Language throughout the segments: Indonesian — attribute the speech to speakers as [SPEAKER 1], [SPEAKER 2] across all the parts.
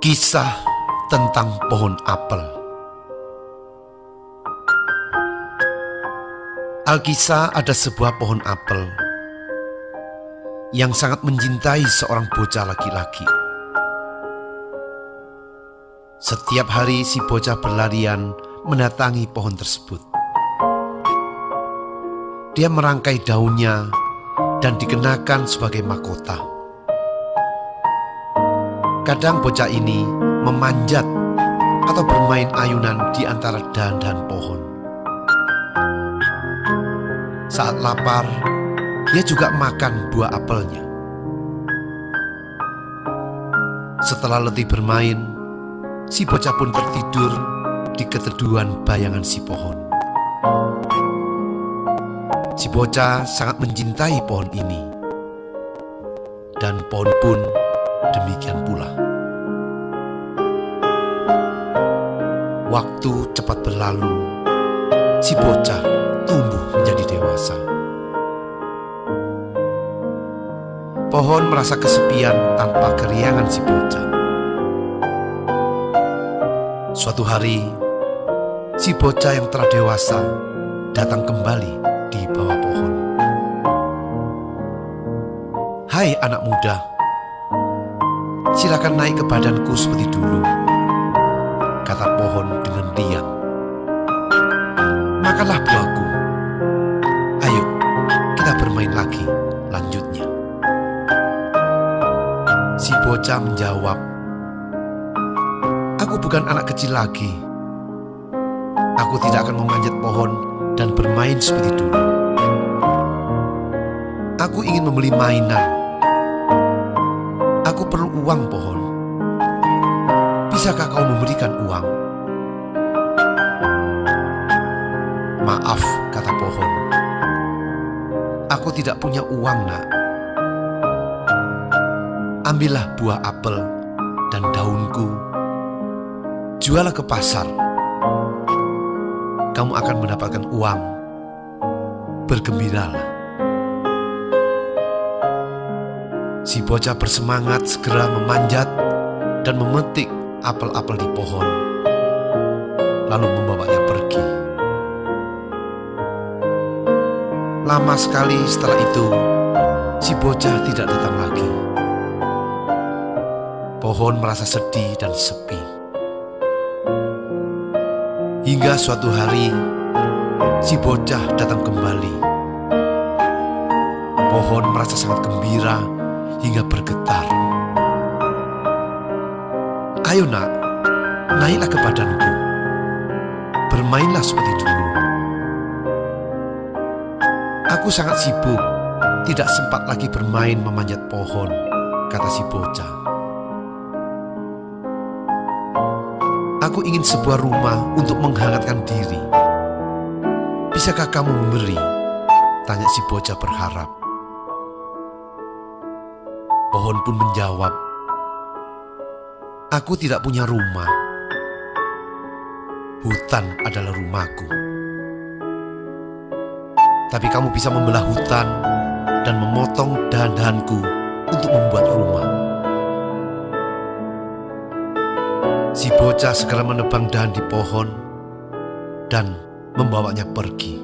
[SPEAKER 1] Kisah tentang pohon apel. Alkisah ada sebuah pohon apel yang sangat mencintai seorang bocah laki-laki. Setiap hari si bocah berlarian mendatangi pohon tersebut. Dia merangkai daunnya dan dikenakan sebagai mahkota. Kadang bocah ini memanjat atau bermain ayunan di antara dahan-dahan pohon. Saat lapar, dia juga makan buah apelnya. Setelah letih bermain, si bocah pun tertidur di keteduhan bayangan si pohon. Si bocah sangat mencintai pohon ini, dan pohon pun demikian pula. Waktu cepat berlalu, si bocah tumbuh menjadi dewasa. Pohon merasa kesepian tanpa keriangan si bocah. Suatu hari, si bocah yang telah dewasa datang kembali di bawah pohon. "Hai anak muda, silakan naik ke badanku seperti dulu," kata pohon dengan riang. "Makanlah buahku. Ayo, kita bermain lagi," lanjutnya. Si bocah menjawab, "Aku bukan anak kecil lagi. Aku tidak akan memanjat pohon dan bermain seperti dulu. Aku ingin membeli mainan. Aku perlu uang, pohon. Bisakah kau memberikan uang?" "Maaf," kata pohon. "Aku tidak punya uang, nak. Ambillah buah apel dan daunku. Jualah ke pasar. Kamu akan mendapatkan uang. Bergembiralah." Si bocah bersemangat segera memanjat dan memetik apel-apel di pohon, lalu membawanya pergi. Lama sekali setelah itu, si bocah tidak datang lagi. Pohon merasa sedih dan sepi. Hingga suatu hari, si bocah datang kembali. Pohon merasa sangat gembira hingga bergetar. "Ayo nak, naiklah ke badanku. Bermainlah seperti dulu. Aku sangat sibuk, tidak sempat lagi bermain memanjat pohon," kata si bocah. "Aku ingin sebuah rumah untuk menghangatkan diri. Bisakah kamu memberi?" tanya si bocah berharap. Pohon pun menjawab, "Aku tidak punya rumah. Hutan adalah rumahku. Tapi kamu bisa membelah hutan dan memotong dahan-dahanku untuk membuat rumah." Si bocah segera menebang dahan di pohon dan membawanya pergi.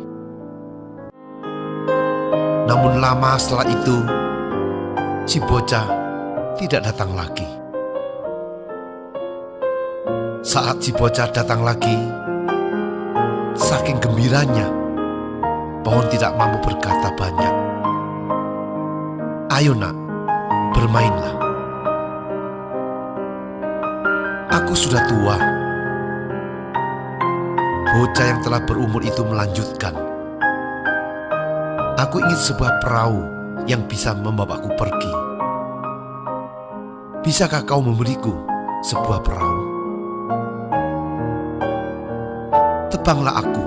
[SPEAKER 1] Namun lama setelah itu, si bocah tidak datang lagi. Saat si bocah datang lagi, saking gembiranya, pohon tidak mampu berkata banyak. "Ayo nak, bermainlah. Aku sudah tua." Bocah yang telah berumur itu melanjutkan, "Aku ingin sebuah perahu yang bisa membawaku pergi. Bisakah kau memberiku sebuah perahu? Tebanglah aku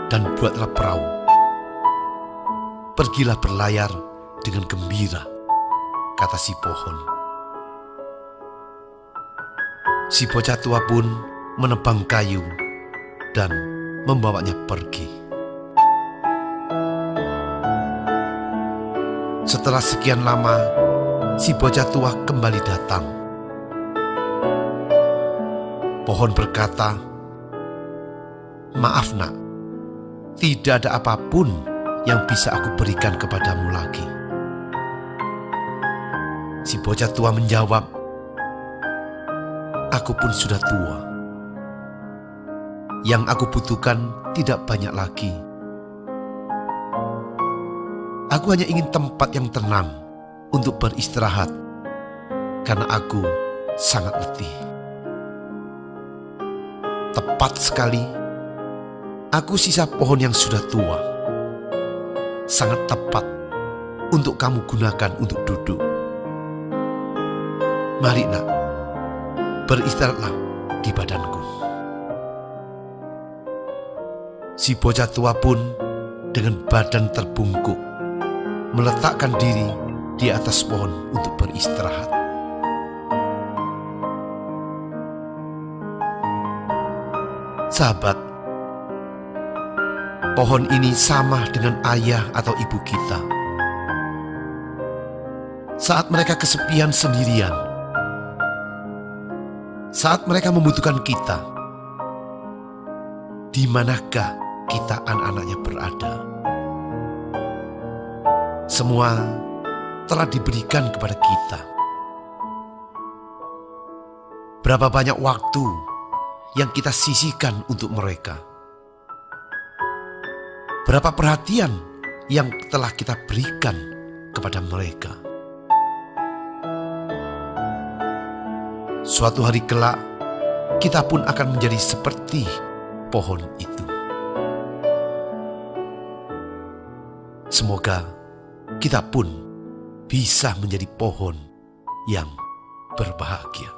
[SPEAKER 1] dan buatlah perahu. Pergilah berlayar dengan gembira," kata si pohon. Si bocah tua pun menebang kayu dan membawanya pergi. Setelah sekian lama, Si bocah tua kembali datang. Pohon berkata, "Maaf nak, tidak ada apapun yang bisa aku berikan kepadamu lagi." Si bocah tua menjawab, "Aku pun sudah tua. Yang aku butuhkan tidak banyak lagi. Aku hanya ingin tempat yang tenang untuk beristirahat, karena aku sangat letih." Tepat sekali, aku sisa pohon yang sudah tua. Sangat tepat untuk kamu gunakan untuk duduk. Mari nak, beristirahatlah di badanku. Si bocah tua pun dengan badan terbungkuk meletakkan diri di atas pohon untuk beristirahat. Sahabat, pohon ini sama dengan ayah atau ibu kita. Saat mereka kesepian sendirian, saat mereka membutuhkan kita, di manakah kita anak-anaknya berada? Semua telah diberikan kepada kita. Berapa banyak waktu yang kita sisihkan untuk mereka? Berapa perhatian yang telah kita berikan kepada mereka? Suatu hari kelak, kita pun akan menjadi seperti pohon itu. Semoga kita pun bisa menjadi pohon yang berbahagia.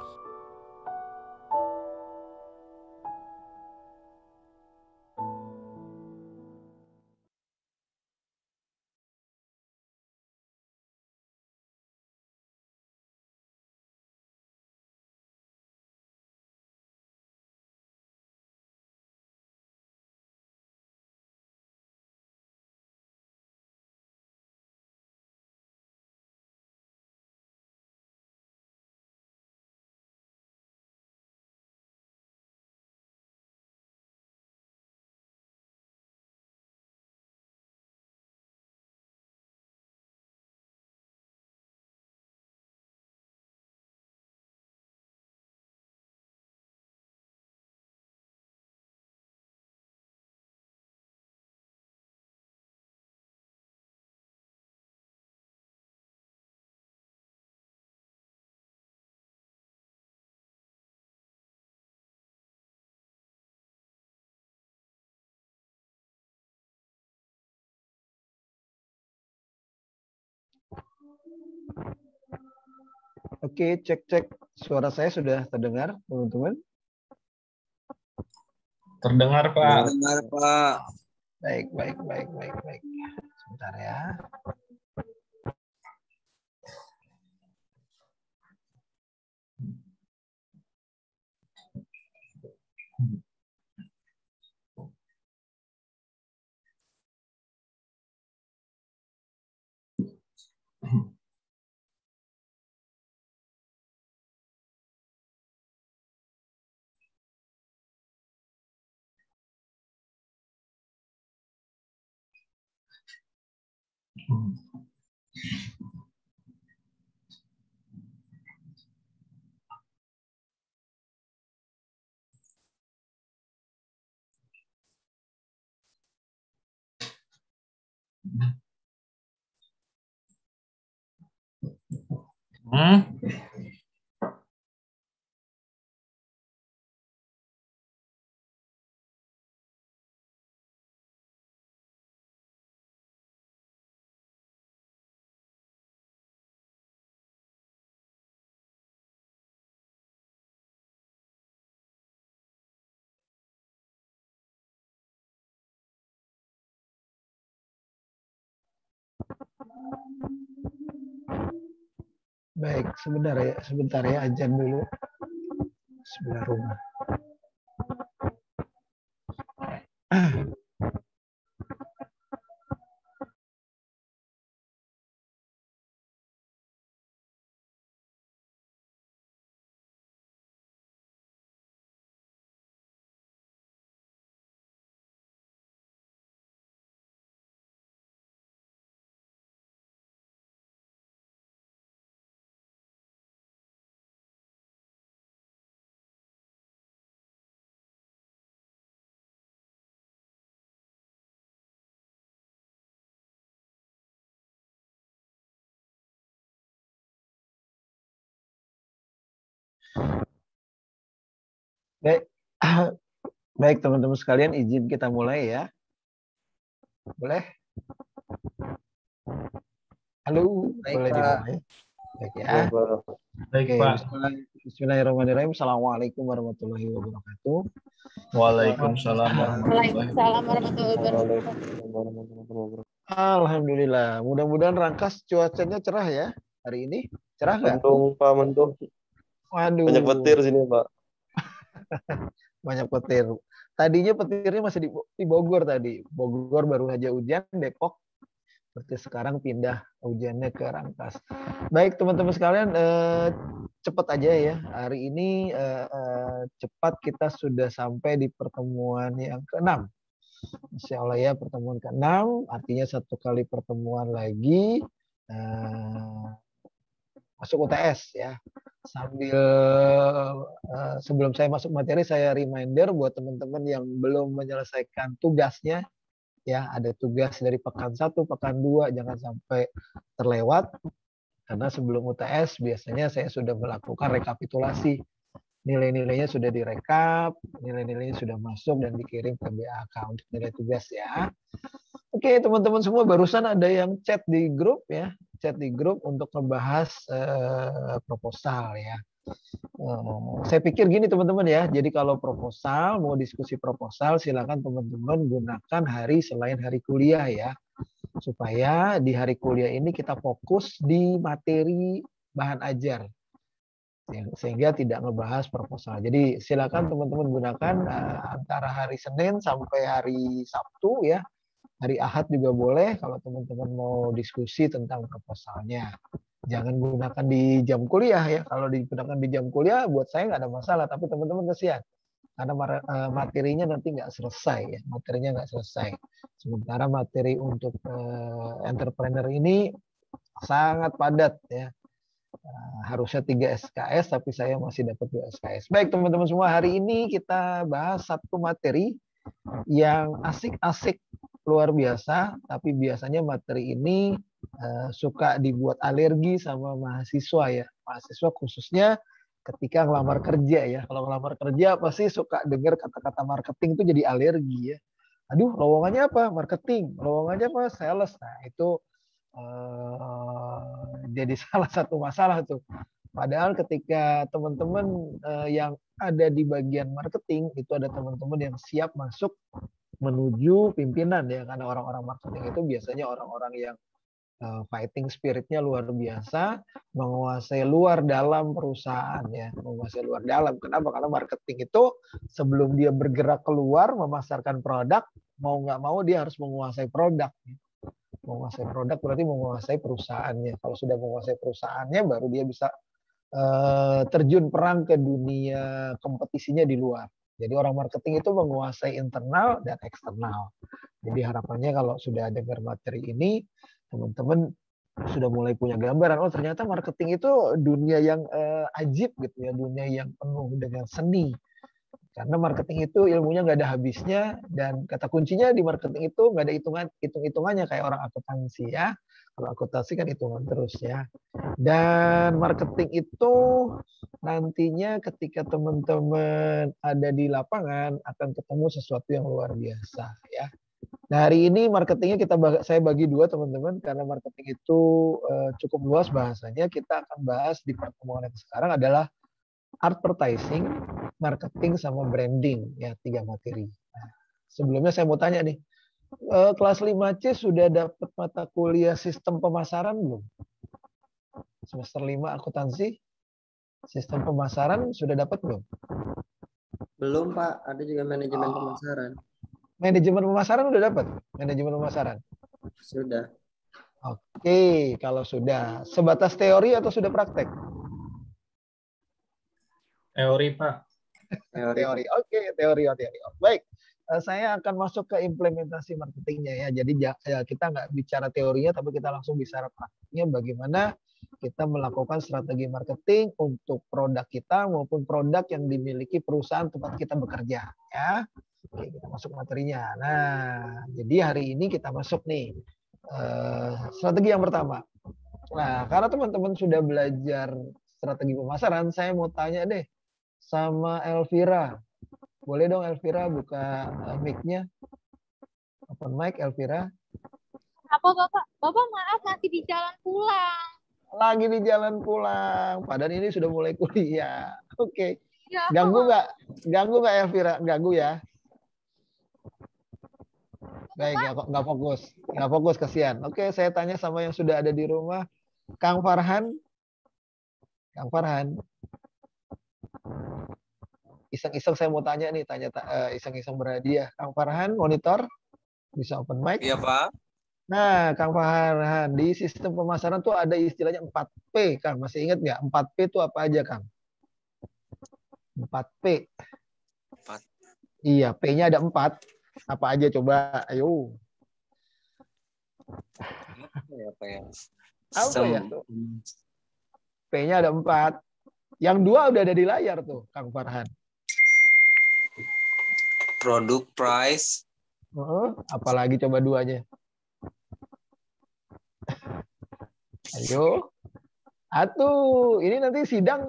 [SPEAKER 2] Oke, cek-cek. Suara saya sudah terdengar, teman-teman?
[SPEAKER 3] Terdengar, Pak.
[SPEAKER 4] Terdengar, Pak.
[SPEAKER 2] Baik. Sebentar ya. Baik, sebentar ya, azan dulu. Sebelah rumah. Baik, baik teman-teman sekalian, izin kita mulai ya. Boleh? Halo,
[SPEAKER 3] Baik,
[SPEAKER 2] boleh
[SPEAKER 3] Pak.
[SPEAKER 2] dimulai. Baik ya.
[SPEAKER 4] Baik,
[SPEAKER 2] Oke,
[SPEAKER 4] Pak.
[SPEAKER 2] Bismillahirrahmanirrahim. Assalamualaikum warahmatullahi wabarakatuh.
[SPEAKER 4] Waalaikumsalam warahmatullahi
[SPEAKER 5] Waalaikumsalam warahmatullahi wabarakatuh.
[SPEAKER 2] Alhamdulillah. Mudah-mudahan Rangkas cuacanya cerah ya hari ini. Cerah nggak?
[SPEAKER 3] Mendung, Pak, mendung.
[SPEAKER 2] Waduh.
[SPEAKER 3] Banyak petir sini, Pak.
[SPEAKER 2] Banyak petir. Tadinya petirnya masih di Bogor tadi. Bogor baru aja hujan, Depok. Berarti sekarang pindah hujannya ke Rangkas. Baik teman-teman sekalian, cepat aja ya. Hari ini cepat kita sudah sampai di pertemuan yang ke-6. Insya Allah ya, pertemuan ke-6. Artinya satu kali pertemuan lagi masuk UTS ya. Sambil sebelum saya masuk materi, saya reminder buat teman-teman yang belum menyelesaikan tugasnya. Ya, ada tugas dari pekan 1, pekan 2, jangan sampai terlewat. Karena sebelum UTS biasanya saya sudah melakukan rekapitulasi. Nilai-nilainya sudah direkap, nilai-nilainya sudah masuk dan dikirim ke BAK untuk nilai tugas ya. Oke, teman-teman semua, barusan ada yang chat di grup ya. Chat di grup untuk ngebahas proposal ya. Saya pikir gini teman-teman ya, jadi kalau proposal, mau diskusi proposal, silakan teman-teman gunakan hari selain hari kuliah ya, supaya di hari kuliah ini kita fokus di materi bahan ajar, sehingga tidak ngebahas proposal. Jadi silakan teman-teman gunakan antara hari Senin sampai hari Sabtu ya, hari Ahad juga boleh kalau teman-teman mau diskusi tentang proposalnya. Jangan gunakan di jam kuliah ya. Kalau digunakan di jam kuliah, buat saya nggak ada masalah. Tapi teman-teman kesian. Karena materinya nanti nggak selesai ya. Materinya nggak selesai. Sementara materi untuk entrepreneur ini sangat padat ya. Harusnya 3 SKS, tapi saya masih dapat 2 SKS. Baik teman-teman semua, hari ini kita bahas satu materi yang asik-asik luar biasa. Tapi biasanya materi ini suka dibuat alergi sama mahasiswa ya. Mahasiswa khususnya ketika ngelamar kerja ya. Kalau ngelamar kerja pasti suka dengar kata-kata marketing itu jadi alergi ya. Aduh, lowongannya apa? Marketing. Lowongannya apa? Sales. Nah, itu jadi salah satu masalah tuh. Padahal ketika teman-teman yang ada di bagian marketing, itu ada teman-teman yang siap masuk menuju pimpinan ya. Karena orang-orang marketing itu biasanya orang-orang yang fighting spiritnya luar biasa, menguasai luar dalam perusahaan ya, menguasai luar dalam. Kenapa? Karena marketing itu sebelum dia bergerak keluar memasarkan produk, mau nggak mau dia harus menguasai produk. Menguasai produk berarti menguasai perusahaannya. Kalau sudah menguasai perusahaannya, baru dia bisa terjun perang ke dunia kompetisinya di luar. Jadi orang marketing itu menguasai internal dan eksternal. Jadi harapannya kalau sudah dengar materi ini, teman-teman sudah mulai punya gambaran, oh ternyata marketing itu dunia yang ajib gitu ya, dunia yang penuh dengan seni. Karena marketing itu ilmunya nggak ada habisnya, dan kata kuncinya di marketing itu nggak ada hitung-hitungannya kayak orang akuntansi ya. Kalau akuntansi kan hitungan terus ya. Dan marketing itu nantinya ketika teman-teman ada di lapangan akan ketemu sesuatu yang luar biasa ya. Nah, hari ini marketingnya saya bagi dua teman-teman, karena marketing itu cukup luas bahasanya. Kita akan bahas di pertemuan yang sekarang adalah advertising, marketing, sama branding ya, 3 materi. Nah, sebelumnya saya mau tanya nih, kelas 5C sudah dapat mata kuliah sistem pemasaran belum? Semester 5 akuntansi, sistem pemasaran sudah dapat belum?
[SPEAKER 3] Belum, Pak. Ada juga manajemen pemasaran.
[SPEAKER 2] Manajemen pemasaran udah dapat? Manajemen pemasaran?
[SPEAKER 3] Sudah.
[SPEAKER 2] Oke, kalau sudah. Sebatas teori atau sudah praktek?
[SPEAKER 4] Teori, Pak.
[SPEAKER 2] Teori. Oke, teori. Baik, saya akan masuk ke implementasi marketingnya ya. Jadi kita nggak bicara teorinya, tapi kita langsung bicara praktiknya, bagaimana kita melakukan strategi marketing untuk produk kita maupun produk yang dimiliki perusahaan tempat kita bekerja ya. Oke, kita masuk materinya. Nah, jadi hari ini kita masuk nih strategi yang pertama. Nah, karena teman-teman sudah belajar strategi pemasaran, saya mau tanya deh sama Elvira. Boleh dong Elvira buka mic-nya? Open mic Elvira.
[SPEAKER 5] Apa Bapak? Bapak maaf masih di jalan pulang.
[SPEAKER 2] Lagi di jalan pulang. Padahal ini sudah mulai kuliah. Oke.
[SPEAKER 5] Ya.
[SPEAKER 2] Ganggu nggak? Ganggu nggak Elvira? Ganggu ya? Baik, nggak fokus. Nggak fokus, kasihan. Oke, saya tanya sama yang sudah ada di rumah. Kang Farhan. Kang Farhan. Iseng-iseng saya mau tanya nih, iseng-iseng berhadiah. Kang Farhan, monitor. Bisa open mic.
[SPEAKER 6] Iya, Pak.
[SPEAKER 2] Nah, Kang Farhan, di sistem pemasaran tuh ada istilahnya 4P, Kang. Masih ingat nggak? 4P itu apa aja, Kang? 4P.
[SPEAKER 6] 4.
[SPEAKER 2] Iya, P-nya ada 4. Apa aja coba? Ayo.
[SPEAKER 6] Apa ya?
[SPEAKER 2] Apa ya? P-nya ada 4. Yang 2 udah ada di layar tuh, Kang Farhan.
[SPEAKER 6] Produk, price.
[SPEAKER 2] Apalagi coba 2-nya. Ayo. Atuh, ini nanti sidang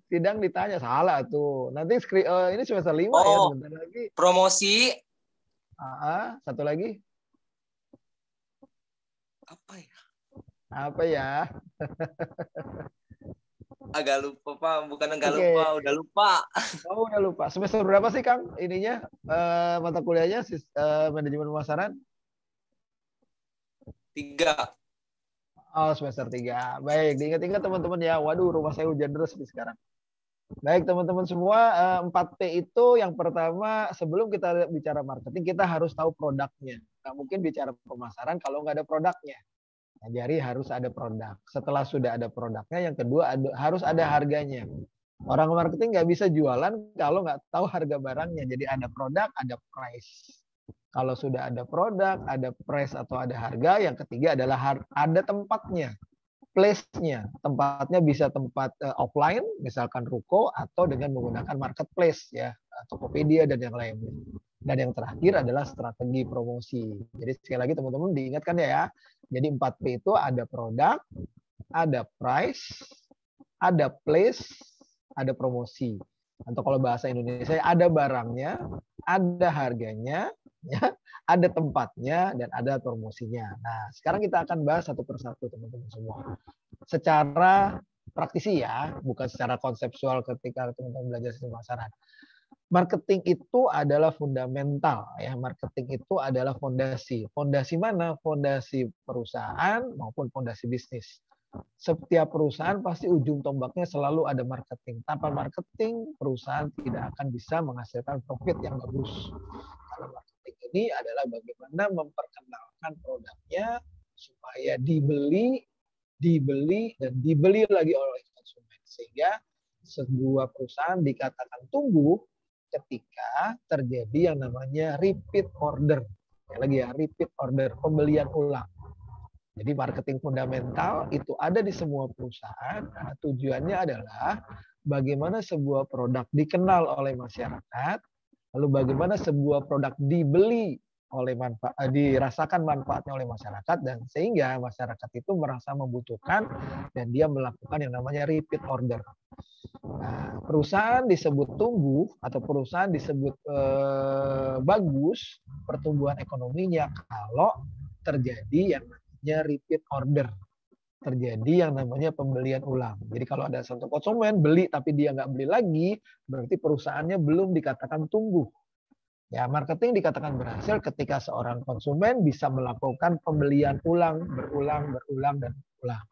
[SPEAKER 2] sidang ditanya salah tuh. Nanti ini semester 5 ya, sebentar lagi.
[SPEAKER 6] Promosi.
[SPEAKER 2] Satu lagi.
[SPEAKER 6] Apa ya?
[SPEAKER 2] Apa ya?
[SPEAKER 6] Agak lupa, Pak. Bukan agak
[SPEAKER 2] Oke.
[SPEAKER 6] lupa, udah lupa.
[SPEAKER 2] Oh, udah lupa. Semester berapa sih, Kang? Ininya mata kuliahnya manajemen pemasaran?
[SPEAKER 6] 3.
[SPEAKER 2] Oh, semester 3. Baik, diingat-ingat teman-teman ya. Waduh, rumah saya hujan deras nih sekarang. Baik, teman-teman semua, 4P itu yang pertama, sebelum kita bicara marketing, kita harus tahu produknya. Nggak mungkin bicara pemasaran kalau nggak ada produknya. Nah, jadi harus ada produk. Setelah sudah ada produknya, yang kedua harus ada harganya. Orang marketing nggak bisa jualan kalau nggak tahu harga barangnya. Jadi ada produk, ada price. Kalau sudah ada produk, ada price atau ada harga, yang ketiga adalah ada tempatnya, place-nya. Tempatnya bisa tempat offline, misalkan ruko, atau dengan menggunakan marketplace, ya, Tokopedia dan yang lainnya. Dan yang terakhir adalah strategi promosi. Jadi sekali lagi teman-teman diingatkan ya. Jadi 4P itu ada produk, ada price, ada place, ada promosi. Atau kalau bahasa Indonesia ada barangnya, ada harganya, ya, ada tempatnya, dan ada promosinya. Nah, sekarang kita akan bahas satu persatu teman-teman semua. Secara praktisi ya, bukan secara konseptual ketika teman-teman belajar sistem pemasaran. Marketing itu adalah fundamental ya. Marketing itu adalah fondasi. Fondasi mana? Fondasi perusahaan maupun fondasi bisnis. Setiap perusahaan pasti ujung tombaknya selalu ada marketing. Tanpa marketing, perusahaan tidak akan bisa menghasilkan profit yang bagus. Kalau marketing ini adalah bagaimana memperkenalkan produknya supaya dibeli, dan dibeli lagi oleh konsumen. Sehingga sebuah perusahaan dikatakan tumbuh ketika terjadi yang namanya repeat order. Lagi ya, repeat order, pembelian ulang. Jadi marketing fundamental itu ada di semua perusahaan. Karena tujuannya adalah bagaimana sebuah produk dikenal oleh masyarakat, lalu bagaimana sebuah produk dibeli oleh dirasakan manfaatnya oleh masyarakat, dan sehingga masyarakat itu merasa membutuhkan dan dia melakukan yang namanya repeat order. Nah, perusahaan disebut tumbuh atau perusahaan disebut bagus pertumbuhan ekonominya kalau terjadi yang namanya repeat order, terjadi yang namanya pembelian ulang. Jadi kalau ada satu konsumen beli tapi dia nggak beli lagi, berarti perusahaannya belum dikatakan tumbuh. Ya, marketing dikatakan berhasil ketika seorang konsumen bisa melakukan pembelian ulang, berulang, dan ulang.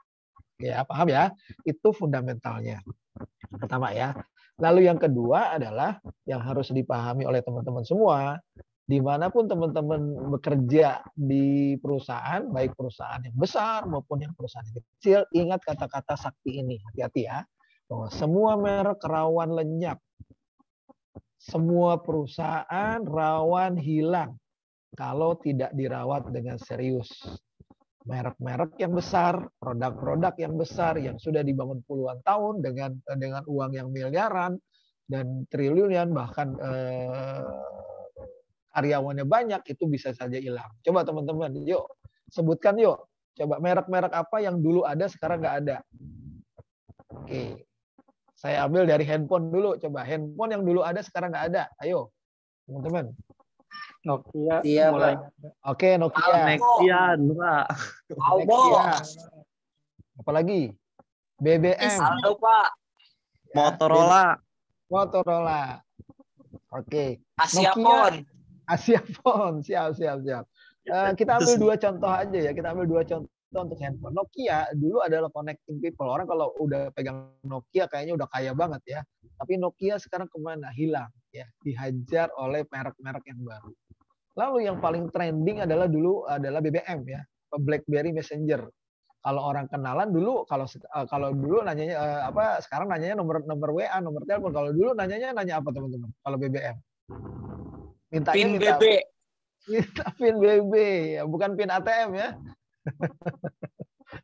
[SPEAKER 2] Ya, paham ya? Itu fundamentalnya. Pertama ya. Lalu yang kedua adalah yang harus dipahami oleh teman-teman semua, dimanapun teman-teman bekerja di perusahaan, baik perusahaan yang besar maupun yang perusahaan yang kecil, ingat kata-kata sakti ini. Hati-hati ya. Bahwa semua merek rawan lenyap. Semua perusahaan rawan hilang kalau tidak dirawat dengan serius. Merek-merek yang besar, produk-produk yang besar yang sudah dibangun puluhan tahun dengan uang yang miliaran dan triliunan, bahkan karyawannya banyak, itu bisa saja hilang. Coba teman-teman, yuk sebutkan yuk. Coba merek-merek apa yang dulu ada sekarang nggak ada. Oke. Saya ambil dari handphone dulu. Coba handphone yang dulu ada sekarang nggak ada. Ayo, teman-teman.
[SPEAKER 7] Nokia
[SPEAKER 3] Iya,
[SPEAKER 7] mulai
[SPEAKER 2] Oke, Nokia.
[SPEAKER 7] Nexian, Pak.
[SPEAKER 6] Aldo.
[SPEAKER 2] Nokia. Apalagi? BBM.
[SPEAKER 6] Aldo, Pak.
[SPEAKER 2] Ya,
[SPEAKER 7] Motorola.
[SPEAKER 2] Motorola. Oke.
[SPEAKER 6] Asia
[SPEAKER 2] Nokia.
[SPEAKER 6] Phone.
[SPEAKER 2] Asia Phone. Siap. Kita ambil dua contoh aja ya. Kita ambil dua contoh untuk handphone. Nokia dulu adalah connecting people. Orang kalau udah pegang Nokia kayaknya udah kaya banget ya. Tapi Nokia sekarang kemana? Hilang ya. Dihajar oleh merek-merek yang baru. Lalu yang paling trending adalah BBM ya. BlackBerry Messenger. Kalau orang kenalan dulu, kalau dulu nanyanya sekarang nanyanya nomor WA, nomor telepon. Kalau dulu nanya apa teman-teman? Kalau BBM.
[SPEAKER 6] Pin BB.
[SPEAKER 2] Minta pin BB, ya bukan pin ATM ya.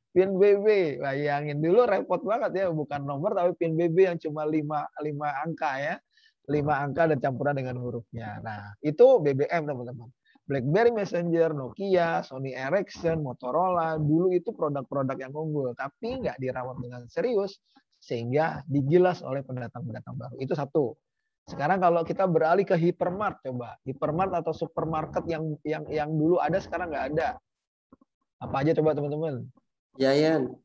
[SPEAKER 2] Pin BB, bayangin dulu repot banget ya, bukan nomor tapi pin BB yang cuma 5 angka ya. 5 angka dan campuran dengan hurufnya. Nah, itu BBM teman-teman. BlackBerry Messenger, Nokia, Sony Ericsson, Motorola, dulu itu produk-produk yang unggul, tapi nggak dirawat dengan serius sehingga digilas oleh pendatang-pendatang baru. Itu satu. Sekarang kalau kita beralih ke hypermart, coba hypermart atau supermarket yang dulu ada sekarang nggak ada. Apa aja coba teman-teman?
[SPEAKER 3] Giant.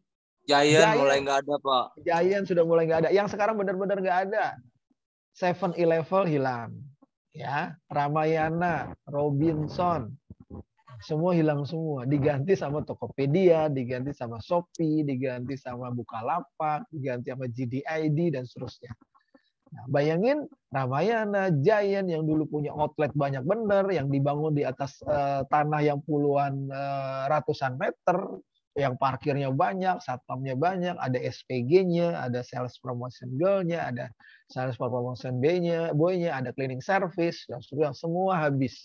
[SPEAKER 6] Giant mulai nggak ada, Pak.
[SPEAKER 2] Giant sudah mulai nggak ada. Yang sekarang benar-benar nggak ada. 7-Eleven hilang, ya. Ramayana, Robinson, semua hilang semua. Diganti sama Tokopedia, diganti sama Shopee, diganti sama Bukalapak, diganti sama JDID dan seterusnya. Nah, bayangin Ramayana, Giant yang dulu punya outlet banyak bener, yang dibangun di atas tanah yang puluhan ratusan meter, yang parkirnya banyak, satpamnya banyak, ada SPG-nya, ada sales promotion girl-nya, ada sales promotion boy-nya, ada cleaning service, dan semua habis.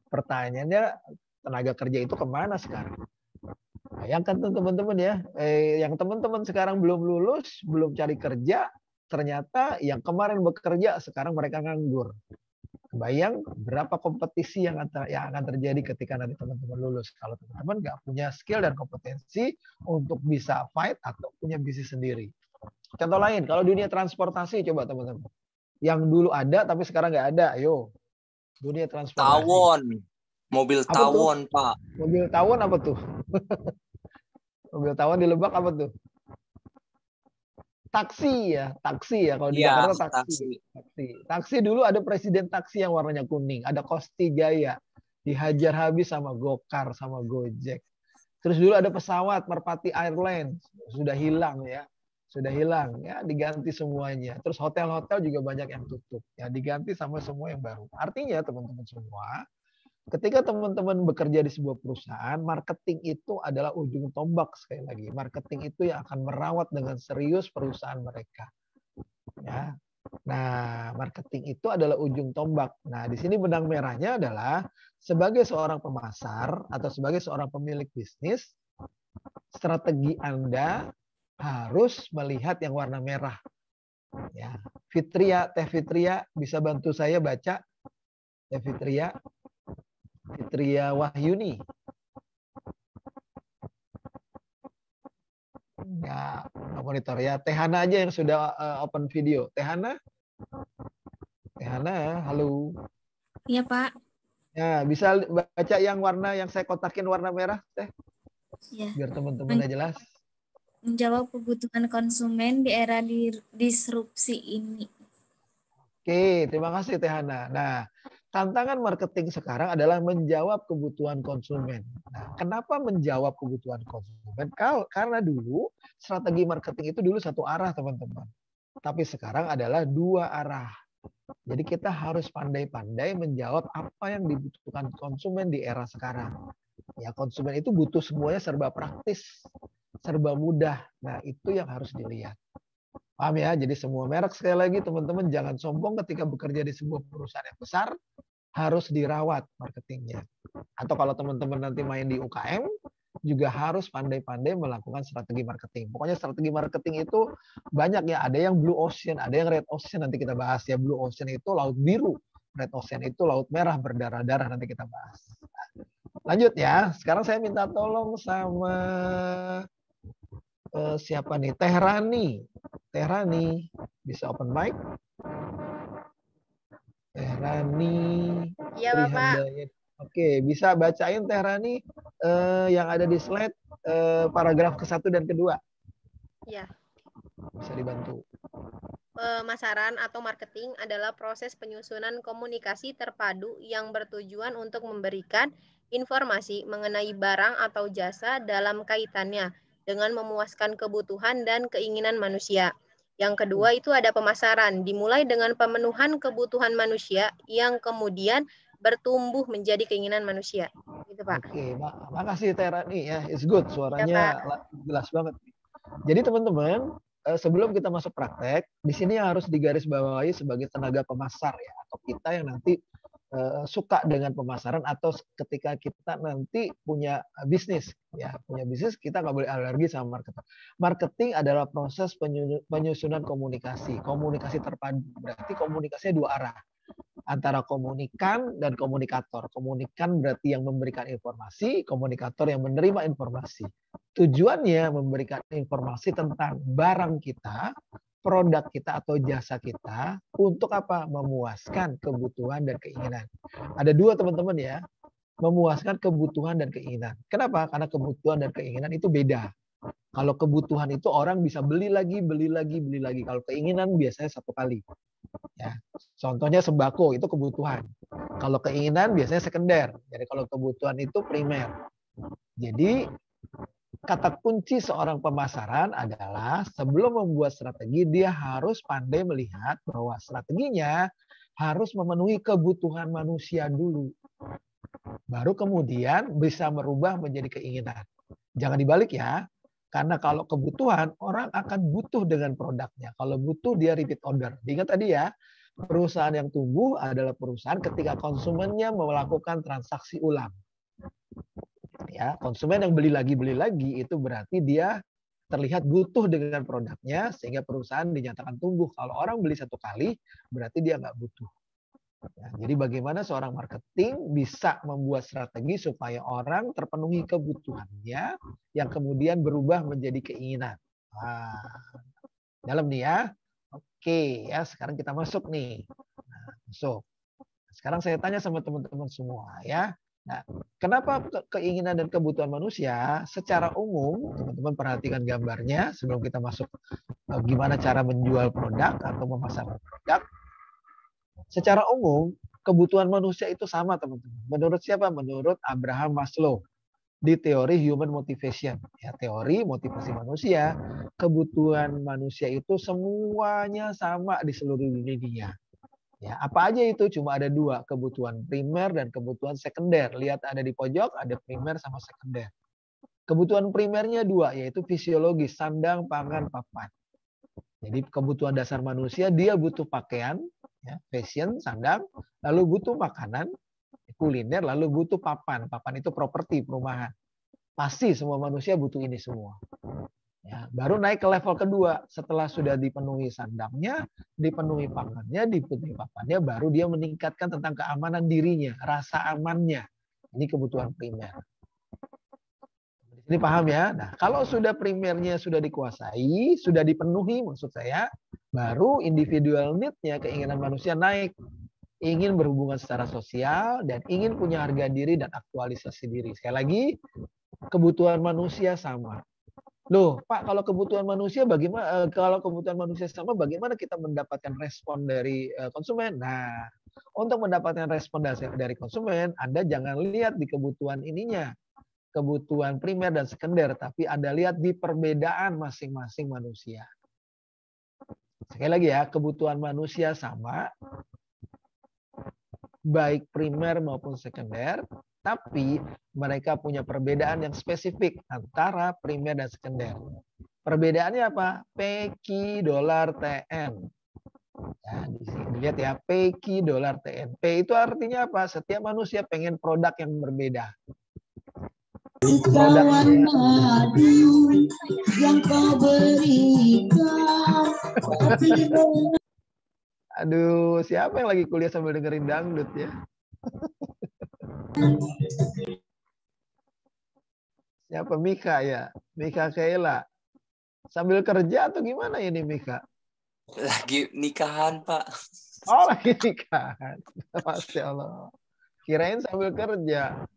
[SPEAKER 2] Pertanyaannya, tenaga kerja itu kemana sekarang? Bayangkan teman-teman ya, yang teman-teman sekarang belum lulus, belum cari kerja, ternyata yang kemarin bekerja sekarang mereka nganggur. Kebayang berapa kompetisi yang akan terjadi ketika nanti teman-teman lulus. Kalau teman-teman nggak punya skill dan kompetensi untuk bisa fight atau punya bisnis sendiri. Contoh lain, kalau dunia transportasi coba teman-teman. Yang dulu ada tapi sekarang nggak ada. Ayo, dunia transportasi.
[SPEAKER 6] Tawon. Mobil
[SPEAKER 2] Apa
[SPEAKER 6] tawon, Pak.
[SPEAKER 2] Mobil tawon apa tuh? Mobil tawon di Lebak apa tuh? Taksi ya kalau di Jakarta taksi dulu ada presiden taksi yang warnanya kuning, ada Kosti Jaya, dihajar habis sama Gokar sama Gojek. Terus dulu ada pesawat Merpati Airlines, sudah hilang ya, diganti semuanya. Terus hotel-hotel juga banyak yang tutup ya, diganti sama semua yang baru. Artinya teman-teman semua, ketika teman-teman bekerja di sebuah perusahaan, marketing itu adalah ujung tombak sekali lagi. Marketing itu yang akan merawat dengan serius perusahaan mereka. Ya. Nah, marketing itu adalah ujung tombak. Nah, di sini benang merahnya adalah sebagai seorang pemasar atau sebagai seorang pemilik bisnis, strategi Anda harus melihat yang warna merah. Ya. Teh Fitria bisa bantu saya baca? Teh Fitria Wahyuni. Nggak monitor ya. Tehana aja yang sudah open video. Tehana, halo.
[SPEAKER 8] Iya, Pak.
[SPEAKER 2] Ya, bisa baca yang warna yang saya kotakin warna merah, Teh?
[SPEAKER 8] Iya.
[SPEAKER 2] Biar teman-teman jelas.
[SPEAKER 8] Menjawab kebutuhan konsumen di era disrupsi ini.
[SPEAKER 2] Oke, terima kasih Tehana. Nah, tantangan marketing sekarang adalah menjawab kebutuhan konsumen. Nah, kenapa menjawab kebutuhan konsumen? Karena dulu strategi marketing itu dulu satu arah, teman-teman. Tapi sekarang adalah dua arah. Jadi kita harus pandai-pandai menjawab apa yang dibutuhkan konsumen di era sekarang. Ya, konsumen itu butuh semuanya serba praktis, serba mudah. Nah, itu yang harus dilihat. Paham ya? Jadi semua merek, sekali lagi teman-teman jangan sombong ketika bekerja di sebuah perusahaan yang besar, harus dirawat marketingnya. Atau kalau teman-teman nanti main di UKM, juga harus pandai-pandai melakukan strategi marketing. Pokoknya strategi marketing itu banyak ya. Ada yang blue ocean, ada yang red ocean, nanti kita bahas ya. Blue ocean itu laut biru, red ocean itu laut merah berdarah-darah, nanti kita bahas. Lanjut ya. Sekarang saya minta tolong sama siapa nih? Teh Rani. Teh Rani, bisa open mic? Teh Rani,
[SPEAKER 9] Iya, Bapak.
[SPEAKER 2] Trihandaya. Oke, bisa bacain Teh Rani yang ada di slide paragraf ke-1 dan kedua.
[SPEAKER 9] Iya.
[SPEAKER 2] Bisa dibantu.
[SPEAKER 9] Pemasaran atau marketing adalah proses penyusunan komunikasi terpadu yang bertujuan untuk memberikan informasi mengenai barang atau jasa dalam kaitannya dengan memuaskan kebutuhan dan keinginan manusia. Yang kedua itu ada pemasaran, dimulai dengan pemenuhan kebutuhan manusia yang kemudian bertumbuh menjadi keinginan manusia. Gitu, Pak.
[SPEAKER 2] Oke, makasih Teh Rani ya. It's good,
[SPEAKER 9] Ya,
[SPEAKER 2] suaranya jelas banget. Jadi teman-teman, sebelum kita masuk praktek, di sini harus digarisbawahi sebagai tenaga pemasar ya, atau kita yang nanti suka dengan pemasaran, atau ketika kita nanti punya bisnis ya, punya bisnis kita nggak boleh alergi sama marketing. Marketing adalah proses penyusunan komunikasi terpadu. Berarti komunikasinya dua arah, antara komunikan dan komunikator. Komunikan berarti yang memberikan informasi, komunikator yang menerima informasi. Tujuannya memberikan informasi tentang barang kita, produk kita atau jasa kita untuk apa? Memuaskan kebutuhan dan keinginan. Ada dua teman-teman ya, memuaskan kebutuhan dan keinginan. Kenapa? Karena kebutuhan dan keinginan itu beda. Kalau kebutuhan itu orang bisa beli lagi. Kalau keinginan biasanya satu kali. Ya, contohnya sembako itu kebutuhan. Kalau keinginan biasanya sekunder. Jadi kalau kebutuhan itu primer. Jadi kata kunci seorang pemasaran adalah sebelum membuat strategi dia harus pandai melihat bahwa strateginya harus memenuhi kebutuhan manusia dulu. Baru kemudian bisa merubah menjadi keinginan. Jangan dibalik ya. Karena kalau kebutuhan, orang akan butuh dengan produknya. Kalau butuh, dia repeat order. Ingat tadi ya, perusahaan yang tumbuh adalah perusahaan ketika konsumennya melakukan transaksi ulang. Ya, konsumen yang beli lagi, itu berarti dia terlihat butuh dengan produknya, sehingga perusahaan dinyatakan tumbuh. Kalau orang beli satu kali, berarti dia nggak butuh. Ya, jadi bagaimana seorang marketing bisa membuat strategi supaya orang terpenuhi kebutuhannya yang kemudian berubah menjadi keinginan. Dalam nih ya. Oke ya, sekarang kita masuk nih. Masuk. Sekarang saya tanya sama teman-teman semua ya. Nah, kenapa keinginan dan kebutuhan manusia secara umum, teman-teman perhatikan gambarnya sebelum kita masuk gimana cara menjual produk atau memasarkan produk. Secara umum, kebutuhan manusia itu sama, teman-teman. Menurut siapa? Menurut Abraham Maslow di teori human motivation. Ya, teori motivasi manusia, kebutuhan manusia itu semuanya sama di seluruh dunia. Ya, apa aja itu? Cuma ada dua, kebutuhan primer dan kebutuhan sekunder. Lihat ada di pojok, ada primer sama sekunder. Kebutuhan primernya dua, yaitu fisiologis, sandang, pangan, papan. Jadi kebutuhan dasar manusia, dia butuh pakaian, ya, fashion, sandang, lalu butuh makanan, kuliner, lalu butuh papan. Papan itu properti, perumahan. Pasti semua manusia butuh ini semua. Ya, baru naik ke level kedua. Setelah sudah dipenuhi sandangnya, dipenuhi pangannya, dipenuhi papannya, baru dia meningkatkan tentang keamanan dirinya, rasa amannya. Ini kebutuhan primer. Ini paham ya? Nah, kalau sudah primernya sudah dikuasai, sudah dipenuhi maksud saya, baru individual need-nya, keinginan manusia naik. Ingin berhubungan secara sosial dan ingin punya harga diri dan aktualisasi diri. Sekali lagi, kebutuhan manusia sama. Loh, Pak, kalau kebutuhan manusia bagaimana? Kalau kebutuhan manusia sama, bagaimana kita mendapatkan respon dari konsumen? Nah, untuk mendapatkan respon dari konsumen, Anda jangan lihat di kebutuhan ininya, kebutuhan primer dan sekunder, tapi Anda lihat di perbedaan masing-masing manusia. Sekali lagi ya, kebutuhan manusia sama, baik primer maupun sekunder, tapi mereka punya perbedaan yang spesifik antara primer dan sekunder. Perbedaannya apa? PQ dolar TN. Ya, di sini dilihat ya, PQ dolar TN. P itu artinya apa? Setiap manusia pengen produk yang berbeda. Produknya yang kau berikan. Aduh, siapa yang lagi kuliah sambil dengerin dangdut ya? Siapa? Mika ya? Mika Kaela. Sambil kerja atau gimana ini Mika?
[SPEAKER 6] Lagi nikahan, Pak.
[SPEAKER 2] Oh, lagi nikahan. Masya Allah. Kirain sambil kerja.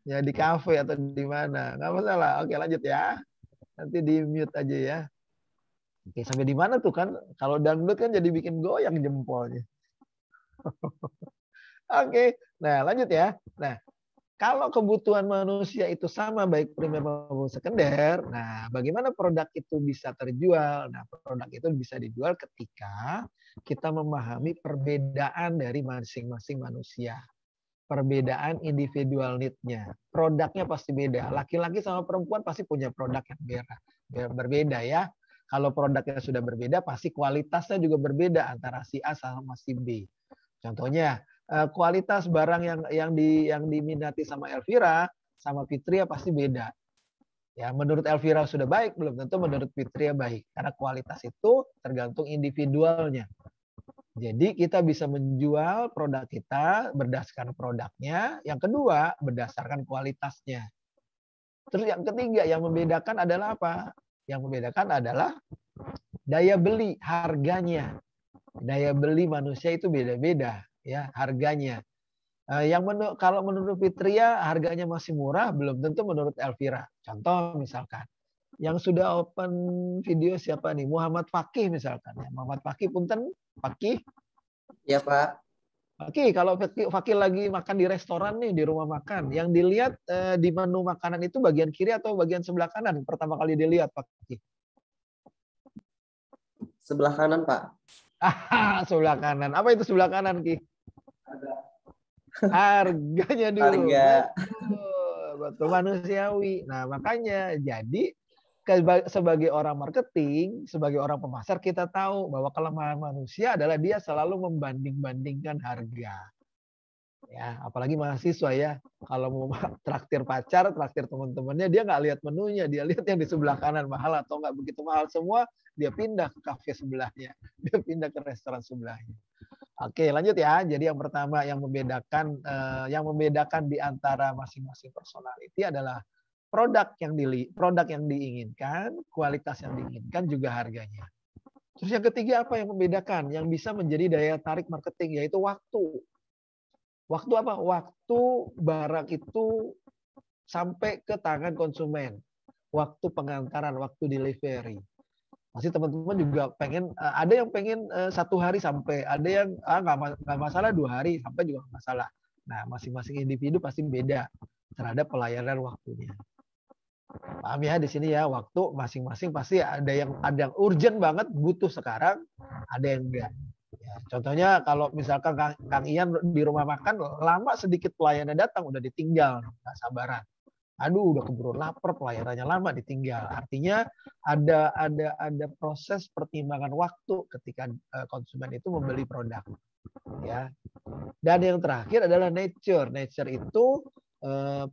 [SPEAKER 2] Ya di kafe atau di mana. Nggak masalah. Oke, lanjut ya. Nanti di mute aja ya. Oke, sampai di mana tuh kan? Kalau dangdut kan jadi bikin goyang jempolnya. Oke, nah lanjut ya. Nah, kalau kebutuhan manusia itu sama baik primer maupun sekunder, nah bagaimana produk itu bisa terjual? Nah, produk itu bisa dijual ketika kita memahami perbedaan dari masing-masing manusia. Perbedaan individual need-nya. Produknya pasti beda. Laki-laki sama perempuan pasti punya produk yang berbeda ya. Kalau produknya sudah berbeda, pasti kualitasnya juga berbeda antara si A sama si B. Contohnya, kualitas barang yang diminati sama Elvira sama Fitria pasti beda. Ya, menurut Elvira sudah baik, belum tentu menurut Fitria baik. Karena kualitas itu tergantung individualnya. Jadi kita bisa menjual produk kita berdasarkan produknya. Yang kedua, berdasarkan kualitasnya. Terus yang ketiga, yang membedakan adalah apa? Yang membedakan adalah daya beli, harganya. Daya beli manusia itu beda-beda ya harganya. Kalau menurut Fitria harganya masih murah, belum tentu menurut Elvira. Contoh misalkan, yang sudah open video siapa nih? Muhammad Fakih misalkan. Ya, Muhammad Fakih, punten Fakih.
[SPEAKER 3] Ya Pak.
[SPEAKER 2] Fakih, kalau Fakih lagi makan di restoran nih, di rumah makan, yang dilihat di menu makanan itu bagian kiri atau bagian sebelah kanan? Pertama kali dilihat Fakih.
[SPEAKER 3] Sebelah kanan Pak.
[SPEAKER 2] Sebelah kanan. Apa itu sebelah kanan, Ki? Harganya dulu.
[SPEAKER 3] Harga.
[SPEAKER 2] Betul, manusiawi. Nah, makanya jadi sebagai orang marketing, sebagai orang pemasar, kita tahu bahwa kelemahan manusia adalah dia selalu membanding-bandingkan harga. Ya, apalagi mahasiswa ya. Kalau mau traktir pacar, traktir teman-temannya, dia nggak lihat menunya, dia lihat yang di sebelah kanan mahal atau nggak begitu mahal semua, dia pindah ke kafe sebelahnya, dia pindah ke restoran sebelahnya. Oke, lanjut ya. Jadi yang pertama yang membedakan di antara masing-masing personality adalah produk yang diinginkan, kualitas yang diinginkan, juga harganya. Terus yang ketiga apa yang membedakan? Yang bisa menjadi daya tarik marketing, yaitu waktu. Waktu apa? Waktu barang itu sampai ke tangan konsumen. Waktu pengantaran, waktu delivery. Pasti teman-teman juga pengen, ada yang pengen 1 hari sampai, ada yang nggak masalah 2 hari sampai juga nggak masalah. Nah, masing-masing individu pasti beda terhadap pelayanan waktunya. Paham ya di sini ya, waktu masing-masing pasti ada yang urgent banget, butuh sekarang, ada yang enggak. Ya, contohnya kalau misalkan Kang Ian di rumah makan, lama sedikit pelayannya datang, udah ditinggal, nggak sabaran. Aduh, udah keburu lapar, pelayanannya lama, ditinggal. Artinya ada proses pertimbangan waktu ketika konsumen itu membeli produk. Ya. Dan yang terakhir adalah nature. Nature itu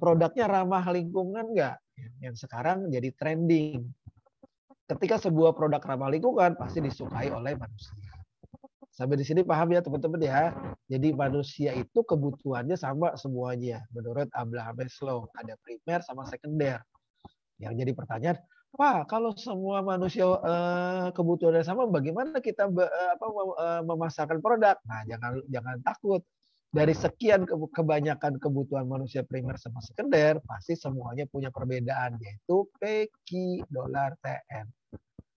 [SPEAKER 2] produknya ramah lingkungan nggak? Yang sekarang jadi trending. Ketika sebuah produk ramah lingkungan pasti disukai oleh manusia. Sampai di sini paham ya teman-teman ya. Jadi manusia itu kebutuhannya sama semuanya. Menurut Abraham Maslow ada primer sama sekunder. Yang jadi pertanyaan, Pak, kalau semua manusia kebutuhannya sama, bagaimana kita memasarkan produk? Nah, jangan takut. Dari sekian kebanyakan kebutuhan manusia primer sama sekunder, pasti semuanya punya perbedaan, yaitu $TN.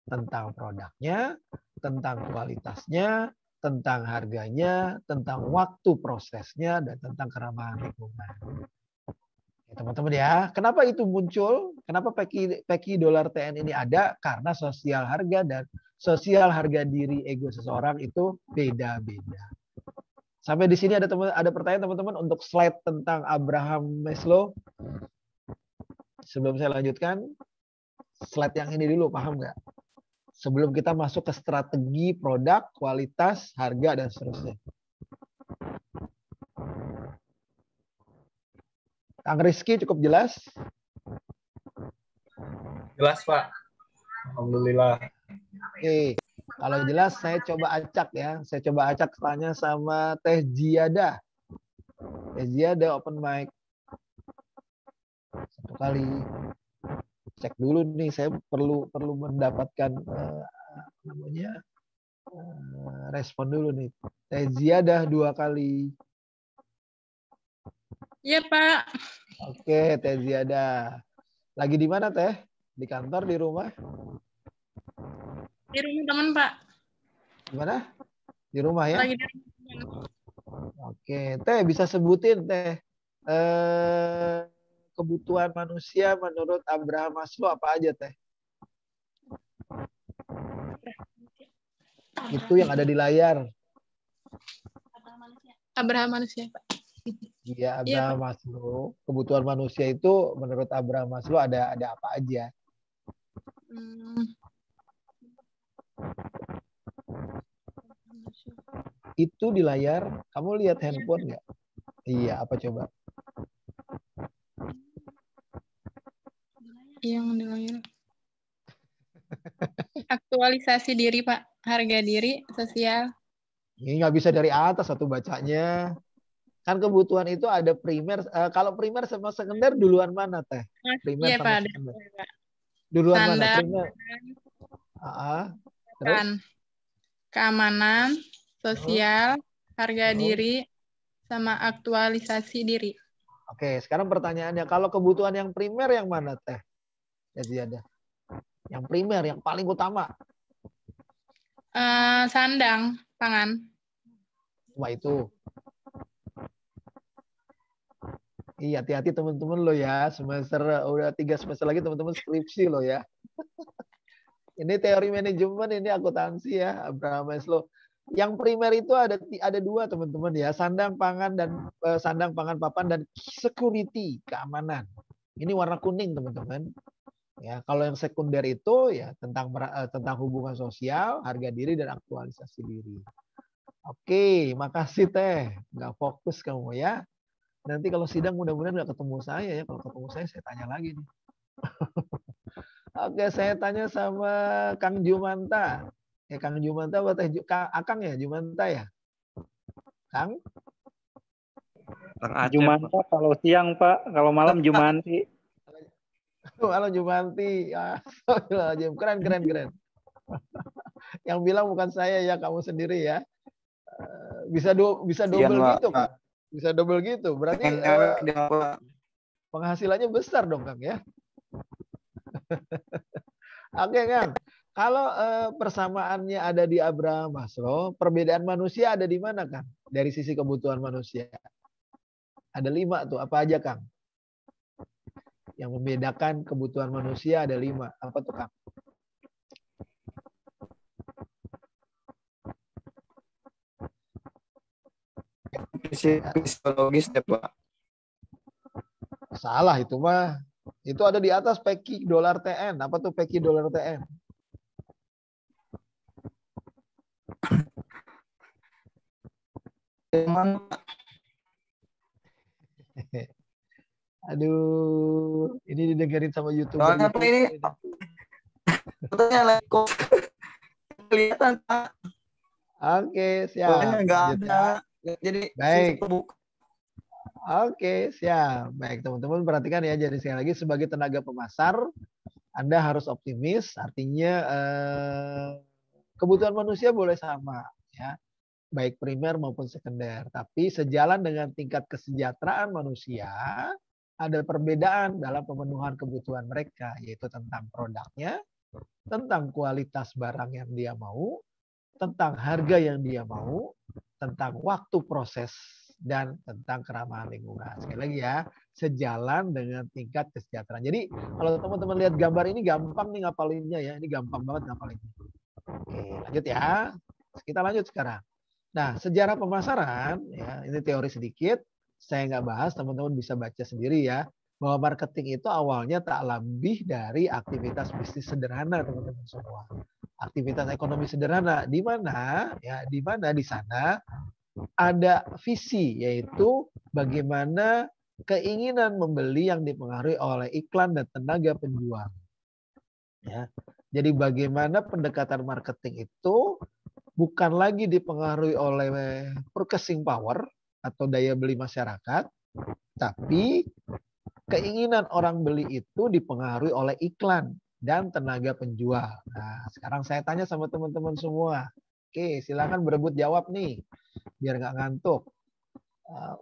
[SPEAKER 2] Tentang produknya, tentang kualitasnya, tentang harganya, tentang waktu prosesnya, dan tentang keramahan lingkungan. Ya, teman-teman ya, kenapa itu muncul? Kenapa PKI $TN ini ada? Karena sosial harga dan sosial harga diri ego seseorang itu beda-beda. Sampai di sini ada pertanyaan teman-teman untuk slide tentang Abraham Maslow. Sebelum saya lanjutkan, slide yang ini dulu, paham nggak? Sebelum kita masuk ke strategi produk, kualitas, harga, dan seterusnya. Kang Rizky cukup jelas?
[SPEAKER 4] Jelas, Pak. Alhamdulillah.
[SPEAKER 2] Oke, kalau jelas saya coba acak ya. Saya coba acak tanya sama Teh Jiada. Teh Jiada open mic. 1 kali. cek dulu nih, saya perlu mendapatkan respon dulu nih. Teh Ziyadah 2 kali.
[SPEAKER 10] Iya, Pak.
[SPEAKER 2] Oke, Teh Ziyadah. Lagi di mana, Teh? Di kantor, di rumah?
[SPEAKER 10] Di rumah teman, Pak.
[SPEAKER 2] Di mana? Di rumah ya?
[SPEAKER 10] Lagi di rumah teman.
[SPEAKER 2] Oke, Teh bisa sebutin, Teh, kebutuhan manusia menurut Abraham Maslow apa aja, Teh? Itu yang ada di layar.
[SPEAKER 10] Abraham manusia, Pak.
[SPEAKER 2] Iya,
[SPEAKER 10] Iya,
[SPEAKER 2] Abraham Maslow. Kebutuhan manusia itu menurut Abraham Maslow ada apa aja? Itu di layar. Kamu lihat handphone nggak? Iya, apa coba?
[SPEAKER 10] Yang di layar. Aktualisasi diri, Pak. Harga diri, sosial.
[SPEAKER 2] Ini nggak bisa dari atas satu bacanya. Kan kebutuhan itu ada primer. Kalau primer sama sekunder duluan mana, Teh? Primer
[SPEAKER 10] Iya,
[SPEAKER 2] sama
[SPEAKER 10] Pak.
[SPEAKER 2] sekunder. Duluan mana?
[SPEAKER 10] Standar,
[SPEAKER 2] Primer. Terus?
[SPEAKER 10] Keamanan, sosial, harga diri, sama aktualisasi diri.
[SPEAKER 2] Oke, sekarang pertanyaannya, kalau kebutuhan yang primer yang mana, Teh? Jadi ada. Yang primer, yang paling utama.
[SPEAKER 10] Sandang, pangan.
[SPEAKER 2] Wah, itu. Iya, hati-hati teman-teman lo ya. Udah 3 semester lagi teman-teman skripsi lo ya. Ini teori manajemen, ini akuntansi ya, Abraham Maslow. Yang primer itu ada 2 teman-teman ya, sandang pangan papan dan security, keamanan. Ini warna kuning teman-teman. Ya, kalau yang sekunder itu ya tentang hubungan sosial, harga diri dan aktualisasi diri. Oke, makasih Teh. Nggak fokus kamu ya. Nanti kalau sidang mudah-mudahan nggak ketemu saya ya. Kalau ketemu saya tanya lagi nih. Oke, saya tanya sama Kang Jumanta. Kang Jumanta apa Teh Akang ya? Jumanta ya? Kang?
[SPEAKER 7] Jumanta kalau siang, Pak. Kalau malam Jumanti.
[SPEAKER 2] Halo Jumanti. Keren. Yang bilang bukan saya ya, kamu sendiri ya. Bisa double gitu, Kak. Bisa double gitu. Berarti penghasilannya besar dong, Kang ya. Oke, Kang. Kalau persamaannya ada di Abraham Maslow, perbedaan manusia ada di mana, Kang? Dari sisi kebutuhan manusia. Ada 5 tuh. Apa aja, Kang? Yang membedakan kebutuhan manusia ada 5. Apa tuh, Kang?
[SPEAKER 3] Fisiologis ya, Pak.
[SPEAKER 2] Salah itu mah. Itu ada di atas PEKI dolar TN. Apa tuh PEKI dolar TN? Aduh, ini didengerin sama YouTuber.
[SPEAKER 3] Soalnya Pak ini fotonya kelihatan, Pak.
[SPEAKER 2] Oke, siap.
[SPEAKER 3] Nggak ada. Jadi
[SPEAKER 2] baik. Oke, siap. Baik, teman-teman perhatikan ya. Jadi sekali lagi sebagai tenaga pemasar, Anda harus optimis. Artinya kebutuhan manusia boleh sama, ya, baik primer maupun sekunder. Tapi sejalan dengan tingkat kesejahteraan manusia, ada perbedaan dalam pemenuhan kebutuhan mereka, yaitu tentang produknya, tentang kualitas barang yang dia mau, tentang harga yang dia mau, tentang waktu proses, dan tentang keramahan lingkungan. Sekali lagi ya, sejalan dengan tingkat kesejahteraan. Jadi kalau teman-teman lihat gambar ini gampang nih ngapalinnya ya. Ini gampang banget ngapalinnya. Oke, lanjut ya. Kita lanjut sekarang. Nah, sejarah pemasaran, ya, ini teori sedikit. Saya nggak bahas, teman-teman bisa baca sendiri ya. Bahwa marketing itu awalnya tak lebih dari aktivitas bisnis sederhana, teman-teman semua. Aktivitas ekonomi sederhana, di mana ya, di sana ada visi, yaitu bagaimana keinginan membeli yang dipengaruhi oleh iklan dan tenaga penjual. Ya. Jadi bagaimana pendekatan marketing itu bukan lagi dipengaruhi oleh purchasing power atau daya beli masyarakat, tapi Keinginan orang beli itu dipengaruhi oleh iklan dan tenaga penjual. Nah, sekarang saya tanya sama teman-teman semua. Oke, silakan berebut jawab nih, biar nggak ngantuk.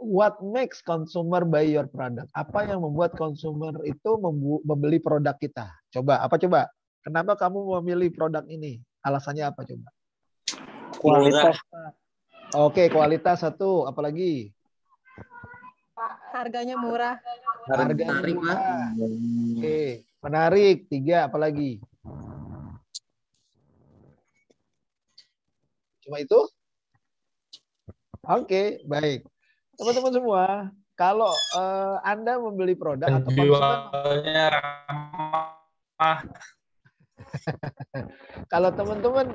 [SPEAKER 2] What makes consumer buy your product? Apa yang membuat konsumer itu membeli produk kita? Coba, apa coba? Kenapa kamu memilih produk ini? Alasannya apa coba?
[SPEAKER 7] Kualitas.
[SPEAKER 2] Oke, kualitas satu. Apalagi?
[SPEAKER 9] Harganya murah.
[SPEAKER 2] Harganya
[SPEAKER 3] Menarik, Pak.
[SPEAKER 2] murah. Oke, menarik. 3, apalagi? Cuma itu? Oke, baik. Teman-teman semua, kalau Anda membeli produk atau konsumen,
[SPEAKER 4] Penjualnya ramah.
[SPEAKER 2] kalau teman-teman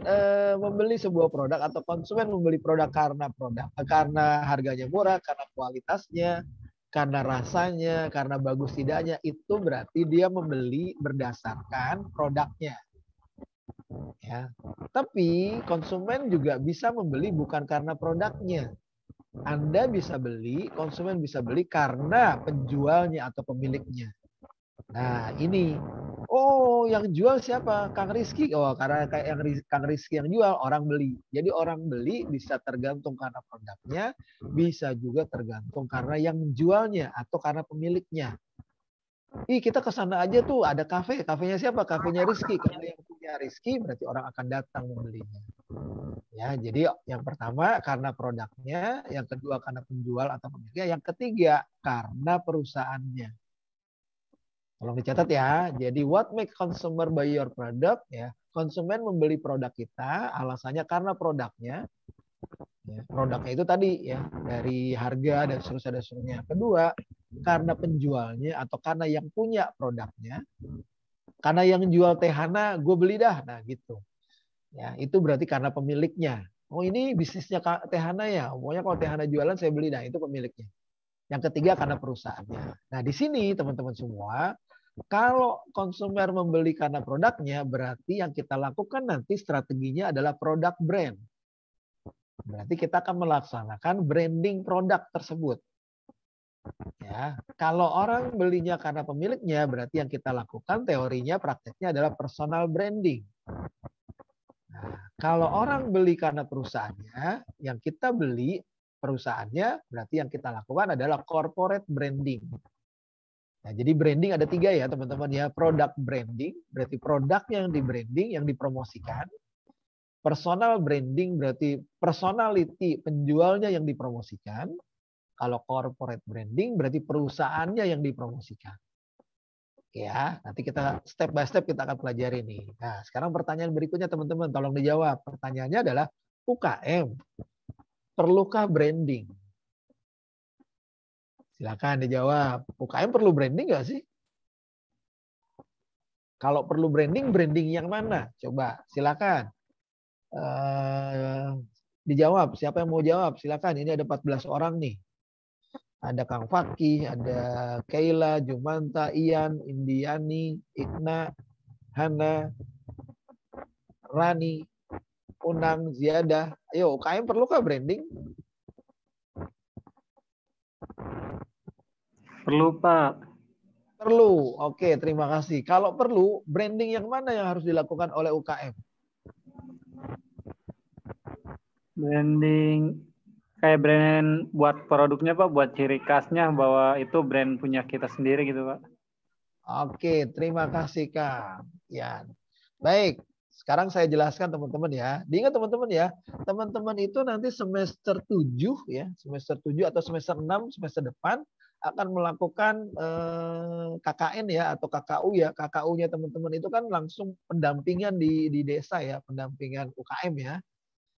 [SPEAKER 2] membeli sebuah produk atau konsumen membeli produk karena harganya murah, karena kualitasnya, karena rasanya, karena bagus tidaknya, itu berarti dia membeli berdasarkan produknya. Ya. Tapi konsumen juga bisa membeli bukan karena produknya. Anda bisa beli, konsumen bisa beli karena penjualnya atau pemiliknya. Nah, ini. Oh, yang jual siapa? Kang Rizky. Oh, karena kayak yang Kang Rizky yang jual, orang beli. Jadi orang beli bisa tergantung karena produknya, bisa juga tergantung karena yang jualnya atau karena pemiliknya. Ih, kita ke sana aja tuh, ada kafe. Kafenya siapa? Kafenya Rizky. Karena yang punya Rizky berarti orang akan datang membelinya. Ya, jadi yang pertama karena produknya, yang kedua karena penjual atau pemiliknya, yang ketiga karena perusahaannya. Tolong dicatat ya. Jadi what make consumer buy your product? Ya, konsumen membeli produk kita alasannya karena produknya. Ya, produknya itu tadi ya, dari harga dan seterusnya. Kedua, karena penjualnya atau karena yang punya produknya. Karena yang jual Tehana, gue beli dah. Nah, gitu. Ya, itu berarti karena pemiliknya. Oh, ini bisnisnya Tehana ya. Pokoknya kalau Tehana jualan saya beli. Nah, itu pemiliknya. Yang ketiga karena perusahaannya. Nah, di sini teman-teman semua, kalau konsumer membeli karena produknya, berarti yang kita lakukan nanti strateginya adalah produk brand. Berarti kita akan melaksanakan branding produk tersebut. Ya, kalau orang belinya karena pemiliknya, berarti yang kita lakukan teorinya, prakteknya adalah personal branding. Nah, kalau orang beli karena perusahaannya, yang kita beli perusahaannya, berarti yang kita lakukan adalah corporate branding. Nah, jadi branding ada 3 ya teman-teman ya. Product branding, berarti produk yang di branding, yang dipromosikan. Personal branding berarti personality penjualnya yang dipromosikan. Kalau corporate branding berarti perusahaannya yang dipromosikan. Ya, nanti kita step by step kita akan pelajari nih. Nah, sekarang pertanyaan berikutnya teman-teman, tolong dijawab. Pertanyaannya adalah UKM perlukah branding? Silakan dijawab. UKM perlu branding nggak sih? Kalau perlu branding, branding yang mana? Coba, silakan. Dijawab. Siapa yang mau jawab? Silakan. Ini ada 14 orang nih. Ada Kang Fakih, ada Keila, Jumanta, Ian, Indiani, Ikna, Hana, Rani, Unang, Ziyadah. Ayo, UKM perlukah branding?
[SPEAKER 7] Perlu, Pak.
[SPEAKER 2] Perlu. Oke, terima kasih. Kalau perlu, branding yang mana yang harus dilakukan oleh UKM?
[SPEAKER 7] Branding kayak brand buat produknya, Pak, buat ciri khasnya bahwa itu brand punya kita sendiri gitu, Pak.
[SPEAKER 2] Oke, terima kasih Kang. Ya. Baik, sekarang saya jelaskan teman-teman ya. Diingat teman-teman ya, teman-teman itu nanti semester 7 ya, semester 7 atau semester 6 semester depan akan melakukan KKN ya atau KKU ya. KKU-nya teman-teman itu kan langsung pendampingan di desa ya, pendampingan UKM ya.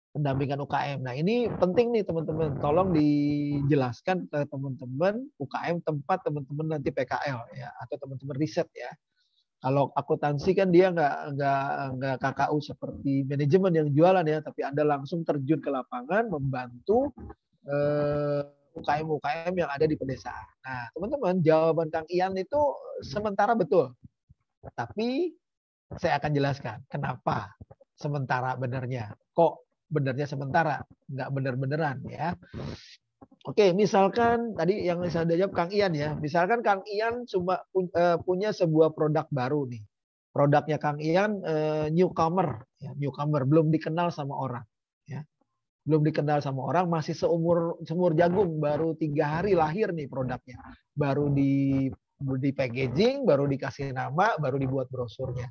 [SPEAKER 2] Pendampingan UKM. Nah, ini penting nih teman-teman. Tolong dijelaskan ke teman-teman UKM tempat teman-teman nanti PKL ya atau teman-teman riset ya. Kalau akuntansi kan dia nggak KKU seperti manajemen yang jualan ya, tapi Anda langsung terjun ke lapangan membantu UKM-UKM yang ada di pedesaan. Nah, teman-teman, jawaban Kang Ian itu sementara betul. Tapi saya akan jelaskan kenapa sementara benernya. Kok benernya sementara, nggak bener-beneran ya. Oke, misalkan tadi yang saya udah jawab Kang Ian ya. Misalkan Kang Ian cuma punya sebuah produk baru nih. Produknya Kang Ian newcomer, ya, newcomer belum dikenal sama orang, ya. Belum dikenal sama orang, masih seumur jagung, baru 3 hari lahir nih produknya. Baru di packaging, baru dikasih nama, baru dibuat brosurnya.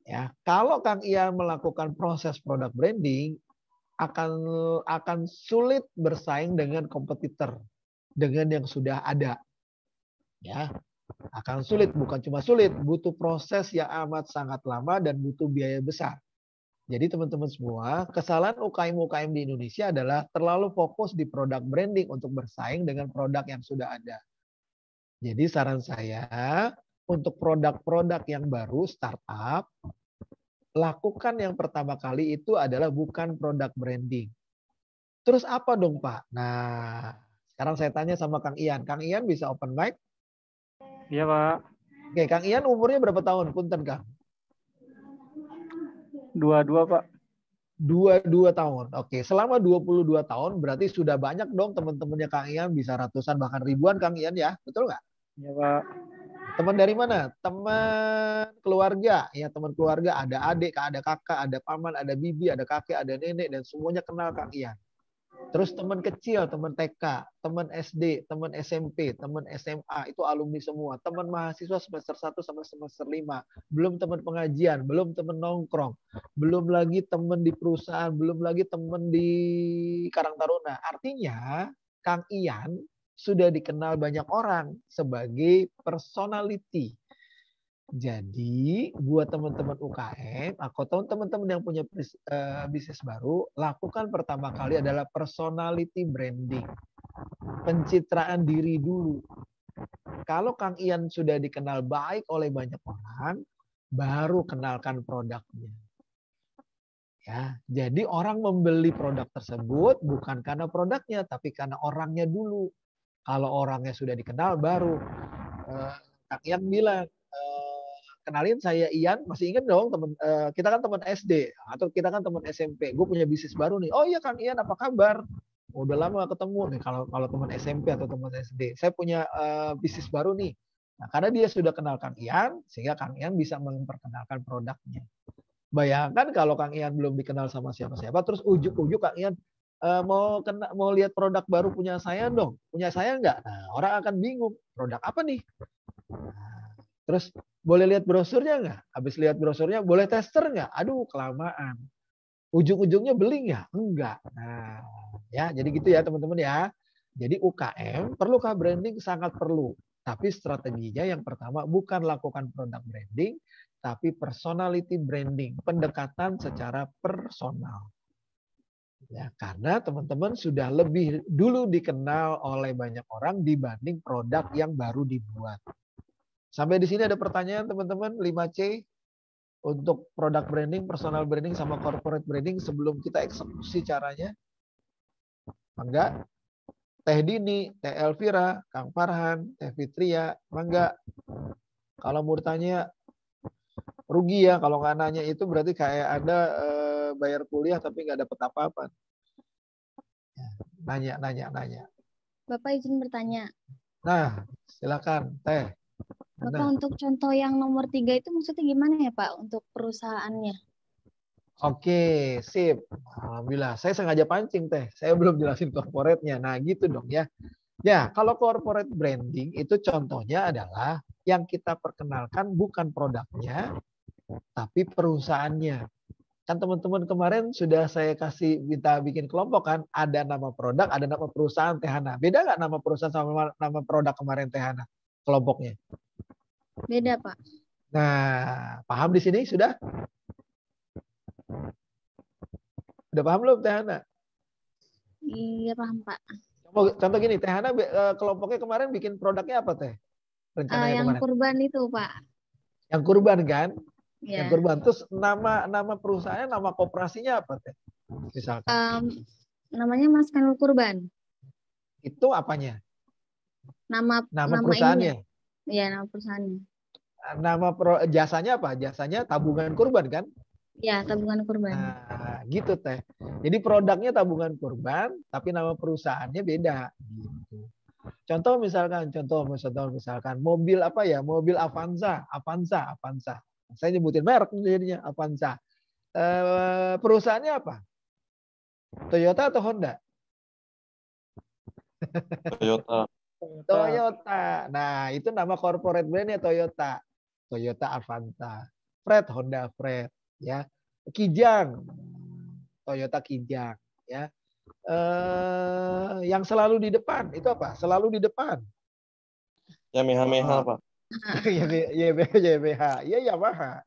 [SPEAKER 2] Ya, kalau Kang Ian melakukan proses product branding, akan sulit bersaing dengan kompetitor, dengan yang sudah ada. Ya, akan sulit, bukan cuma sulit, butuh proses yang amat sangat lama dan butuh biaya besar. Jadi teman-teman semua, kesalahan UKM-UKM di Indonesia adalah terlalu fokus di produk branding untuk bersaing dengan produk yang sudah ada. Jadi saran saya, untuk produk-produk yang baru, startup, lakukan yang pertama kali itu adalah bukan produk branding. Terus apa dong Pak? Nah, sekarang saya tanya sama Kang Ian. Kang Ian bisa open mic?
[SPEAKER 7] Iya Pak.
[SPEAKER 2] Oke, Kang Ian umurnya berapa tahun? Punten Kang.
[SPEAKER 7] 22 Pak.
[SPEAKER 2] 22 tahun. Oke, selama 22 tahun berarti sudah banyak dong teman-temannya Kang Ian, bisa ratusan bahkan ribuan Kang Ian ya, betul nggak?
[SPEAKER 7] Iya Pak.
[SPEAKER 2] Teman dari mana? Teman keluarga, ya teman keluarga, ada adik, ada kakak, ada paman, ada bibi, ada kakek, ada nenek, dan semuanya kenal Kang Ian. Terus teman kecil, teman TK, teman SD, teman SMP, teman SMA, itu alumni semua. Teman mahasiswa semester 1 sampai semester 5. Belum teman pengajian, belum teman nongkrong, belum lagi teman di perusahaan, belum lagi teman di Karang Taruna. Artinya, Kang Ian sudah dikenal banyak orang sebagai personality. Jadi buat teman-teman UKM, aku tahu teman-teman yang punya bisnis baru, lakukan pertama kali adalah personality branding. Pencitraan diri dulu. Kalau Kang Ian sudah dikenal baik oleh banyak orang, baru kenalkan produknya. Ya, jadi orang membeli produk tersebut bukan karena produknya, tapi karena orangnya dulu. Kalau orangnya sudah dikenal, baru Kang Ian bilang, kenalin saya Ian, masih ingat dong teman kita kan teman SD atau kita kan teman SMP. Gue punya bisnis baru nih. Oh iya Kang Ian, apa kabar? Udah lama gak ketemu nih. Kalau teman SMP atau teman SD, saya punya bisnis baru nih. Nah, karena dia sudah kenal Kang Ian, sehingga Kang Ian bisa memperkenalkan produknya. Bayangkan kalau Kang Ian belum dikenal sama siapa-siapa, terus ujuk-ujuk Kang Ian mau lihat produk baru punya saya dong. Punya saya enggak? Nah, orang akan bingung. Produk apa nih? Nah, terus boleh lihat brosurnya enggak? Habis lihat brosurnya, boleh tester enggak? Aduh, kelamaan. Ujung-ujungnya beli enggak? Enggak. Nah, ya, jadi gitu ya teman-teman ya. Jadi UKM perlukah branding? Sangat perlu. Tapi strateginya yang pertama bukan lakukan produk branding, tapi personality branding, pendekatan secara personal. Ya, karena teman-teman sudah lebih dulu dikenal oleh banyak orang dibanding produk yang baru dibuat. Sampai di sini ada pertanyaan teman-teman 5C untuk product branding, personal branding, sama corporate branding sebelum kita eksekusi caranya. Mangga. Teh Dini, Teh Elvira, Kang Farhan, Teh Fitria, mangga. Kalau mau tanya rugi ya, kalau nggak nanya itu berarti kayak Anda bayar kuliah tapi nggak dapat apa-apa. Nanya.
[SPEAKER 8] Bapak izin bertanya.
[SPEAKER 2] Nah, silakan Teh.
[SPEAKER 8] Bapak untuk contoh yang nomor 3 itu maksudnya gimana ya Pak untuk perusahaannya?
[SPEAKER 2] Oke, sip. Alhamdulillah. Saya sengaja pancing Teh. Saya belum jelasin corporate-nya. Nah, gitu dong ya. Ya, kalau corporate branding itu contohnya adalah yang kita perkenalkan bukan produknya, tapi perusahaannya. Kan teman-teman kemarin sudah saya kasih minta bikin kelompok kan, ada nama produk, ada nama perusahaan Tehana. Beda nggak nama perusahaan sama nama produk kemarin Tehana kelompoknya?
[SPEAKER 8] Beda Pak.
[SPEAKER 2] Nah, paham di sini sudah? Udah paham belum Tehana?
[SPEAKER 8] Iya paham Pak.
[SPEAKER 2] Contoh gini, Tehana kelompoknya kemarin bikin produknya apa Teh? Rencananya
[SPEAKER 8] yang
[SPEAKER 2] kemarin?
[SPEAKER 8] kurban itu Pak.
[SPEAKER 2] Yang kurban kan?
[SPEAKER 8] Ya.
[SPEAKER 2] Yang kurban. Terus nama perusahaannya, nama koperasinya apa Teh? Misalkan.
[SPEAKER 8] Namanya Mas Kanul Kurban.
[SPEAKER 2] Itu apanya?
[SPEAKER 8] Nama
[SPEAKER 2] perusahaannya.
[SPEAKER 8] Iya, nama perusahaannya.
[SPEAKER 2] Nama jasanya apa? Jasanya tabungan kurban kan?
[SPEAKER 8] Ya, tabungan kurban.
[SPEAKER 2] Nah, gitu teh. Jadi produknya tabungan kurban, tapi nama perusahaannya beda. Gitu. Contoh misalkan mobil apa ya? Mobil Avanza. Saya nyebutin merek jadinya Avanza. Perusahaannya apa? Toyota atau Honda? Toyota. Nah, itu nama corporate brandnya Toyota. Toyota Avanza. Fred, Honda Fred. Ya. Kijang. Toyota Kijang. Ya. Yang selalu di depan itu apa? Selalu di depan.
[SPEAKER 11] Yamaha, Pak.
[SPEAKER 2] YBH. Ya, Yamaha.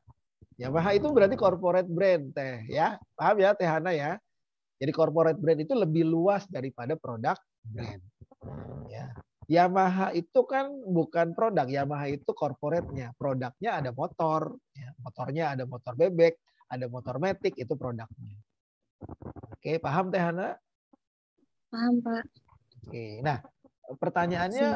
[SPEAKER 2] Yamaha itu berarti corporate brand teh, ya. Paham ya Teh Hana ya? Jadi corporate brand itu lebih luas daripada produk brand. Ya. Yamaha itu kan bukan produk, Yamaha itu corporate-nya. Produknya ada motor, ya. Motornya ada motor bebek, ada motor matic, itu produknya. Oke, paham Teh Hana?
[SPEAKER 8] Paham, Pak.
[SPEAKER 2] Oke, nah pertanyaannya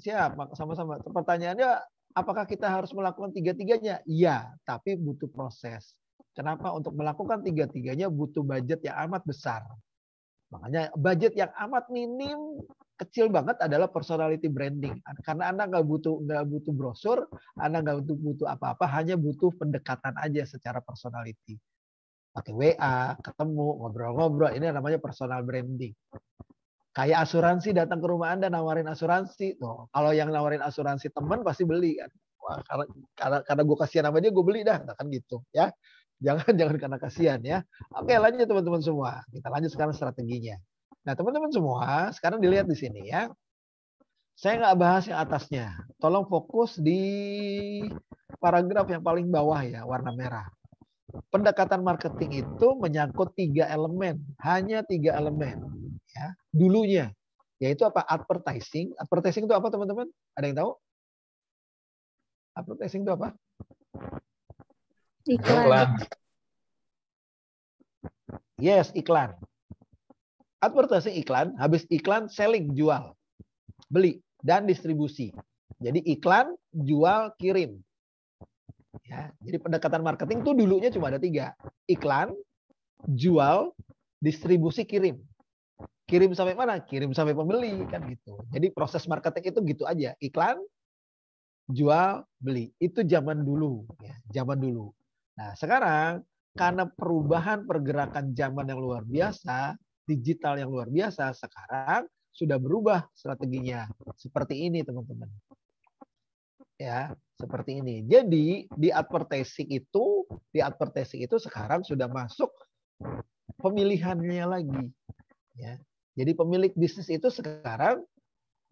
[SPEAKER 2] siap, sama-sama. Pertanyaannya, apakah kita harus melakukan tiga-tiganya? Iya, tapi butuh proses. Kenapa? Untuk melakukan tiga-tiganya butuh budget yang amat besar. Makanya budget yang amat minim, kecil banget adalah personality branding. Karena Anda nggak butuh brosur, Anda nggak butuh apa-apa, hanya butuh pendekatan aja secara personality. Pakai WA, ketemu, ngobrol-ngobrol, ini namanya personal branding. Kayak asuransi, datang ke rumah Anda nawarin asuransi. Tuh, kalau yang nawarin asuransi teman pasti beli kan. Wah, karena gue kasihan sama dia, gue beli dah, kan gitu ya. Jangan karena kasihan ya. Oke, lanjut teman-teman semua. Kita lanjut sekarang strateginya. Nah, teman-teman semua, sekarang dilihat di sini ya. Saya nggak bahas yang atasnya. Tolong fokus di paragraf yang paling bawah ya, warna merah. Pendekatan marketing itu menyangkut 3 elemen, hanya 3 elemen. Ya, dulunya, yaitu apa? Advertising. Advertising itu apa teman-teman? Ada yang tahu? Advertising itu apa?
[SPEAKER 8] Iklan.
[SPEAKER 2] Yes, iklan. Advertising iklan, habis iklan selling, jual, beli, dan distribusi. Jadi iklan, jual, kirim. Ya, jadi pendekatan marketing itu dulunya cuma ada 3. Iklan, jual, distribusi, kirim. Kirim sampai mana? Kirim sampai pembeli kan gitu. Jadi proses marketing itu gitu aja. Iklan, jual, beli. Itu zaman dulu, ya, zaman dulu. Nah, sekarang karena perubahan pergerakan zaman yang luar biasa, digital yang luar biasa, sekarang sudah berubah strateginya. Seperti ini, teman-teman. Ya, seperti ini. Jadi di advertising itu sekarang sudah masuk pemilihannya lagi. Ya. Jadi pemilik bisnis itu sekarang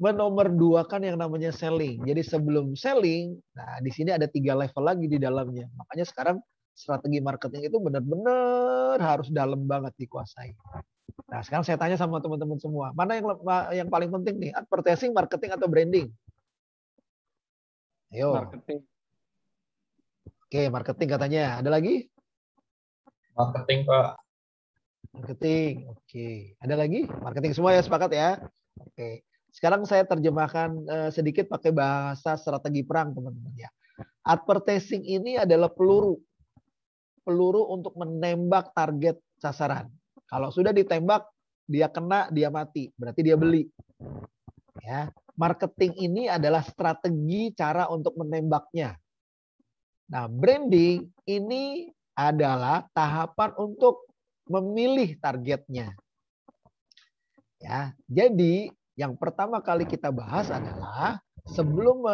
[SPEAKER 2] menomorduakan yang namanya selling. Jadi sebelum selling, nah di sini ada 3 level lagi di dalamnya. Makanya sekarang strategi marketing itu benar-benar harus dalam banget dikuasai. Nah, sekarang saya tanya sama teman-teman semua, mana yang paling penting nih? Advertising, marketing atau branding? Ayo.
[SPEAKER 4] Marketing.
[SPEAKER 2] Oke, marketing katanya. Ada lagi?
[SPEAKER 4] Marketing, Pak.
[SPEAKER 2] Marketing. Oke. Ada lagi? Marketing semua ya, sepakat ya? Oke. Sekarang saya terjemahkan sedikit pakai bahasa strategi perang, teman-teman ya. Advertising ini adalah peluru. Peluru untuk menembak target sasaran. Kalau sudah ditembak, dia kena, dia mati. Berarti dia beli. Ya. Marketing ini adalah strategi cara untuk menembaknya. Nah, branding ini adalah tahapan untuk memilih targetnya. Ya, jadi yang pertama kali kita bahas adalah sebelum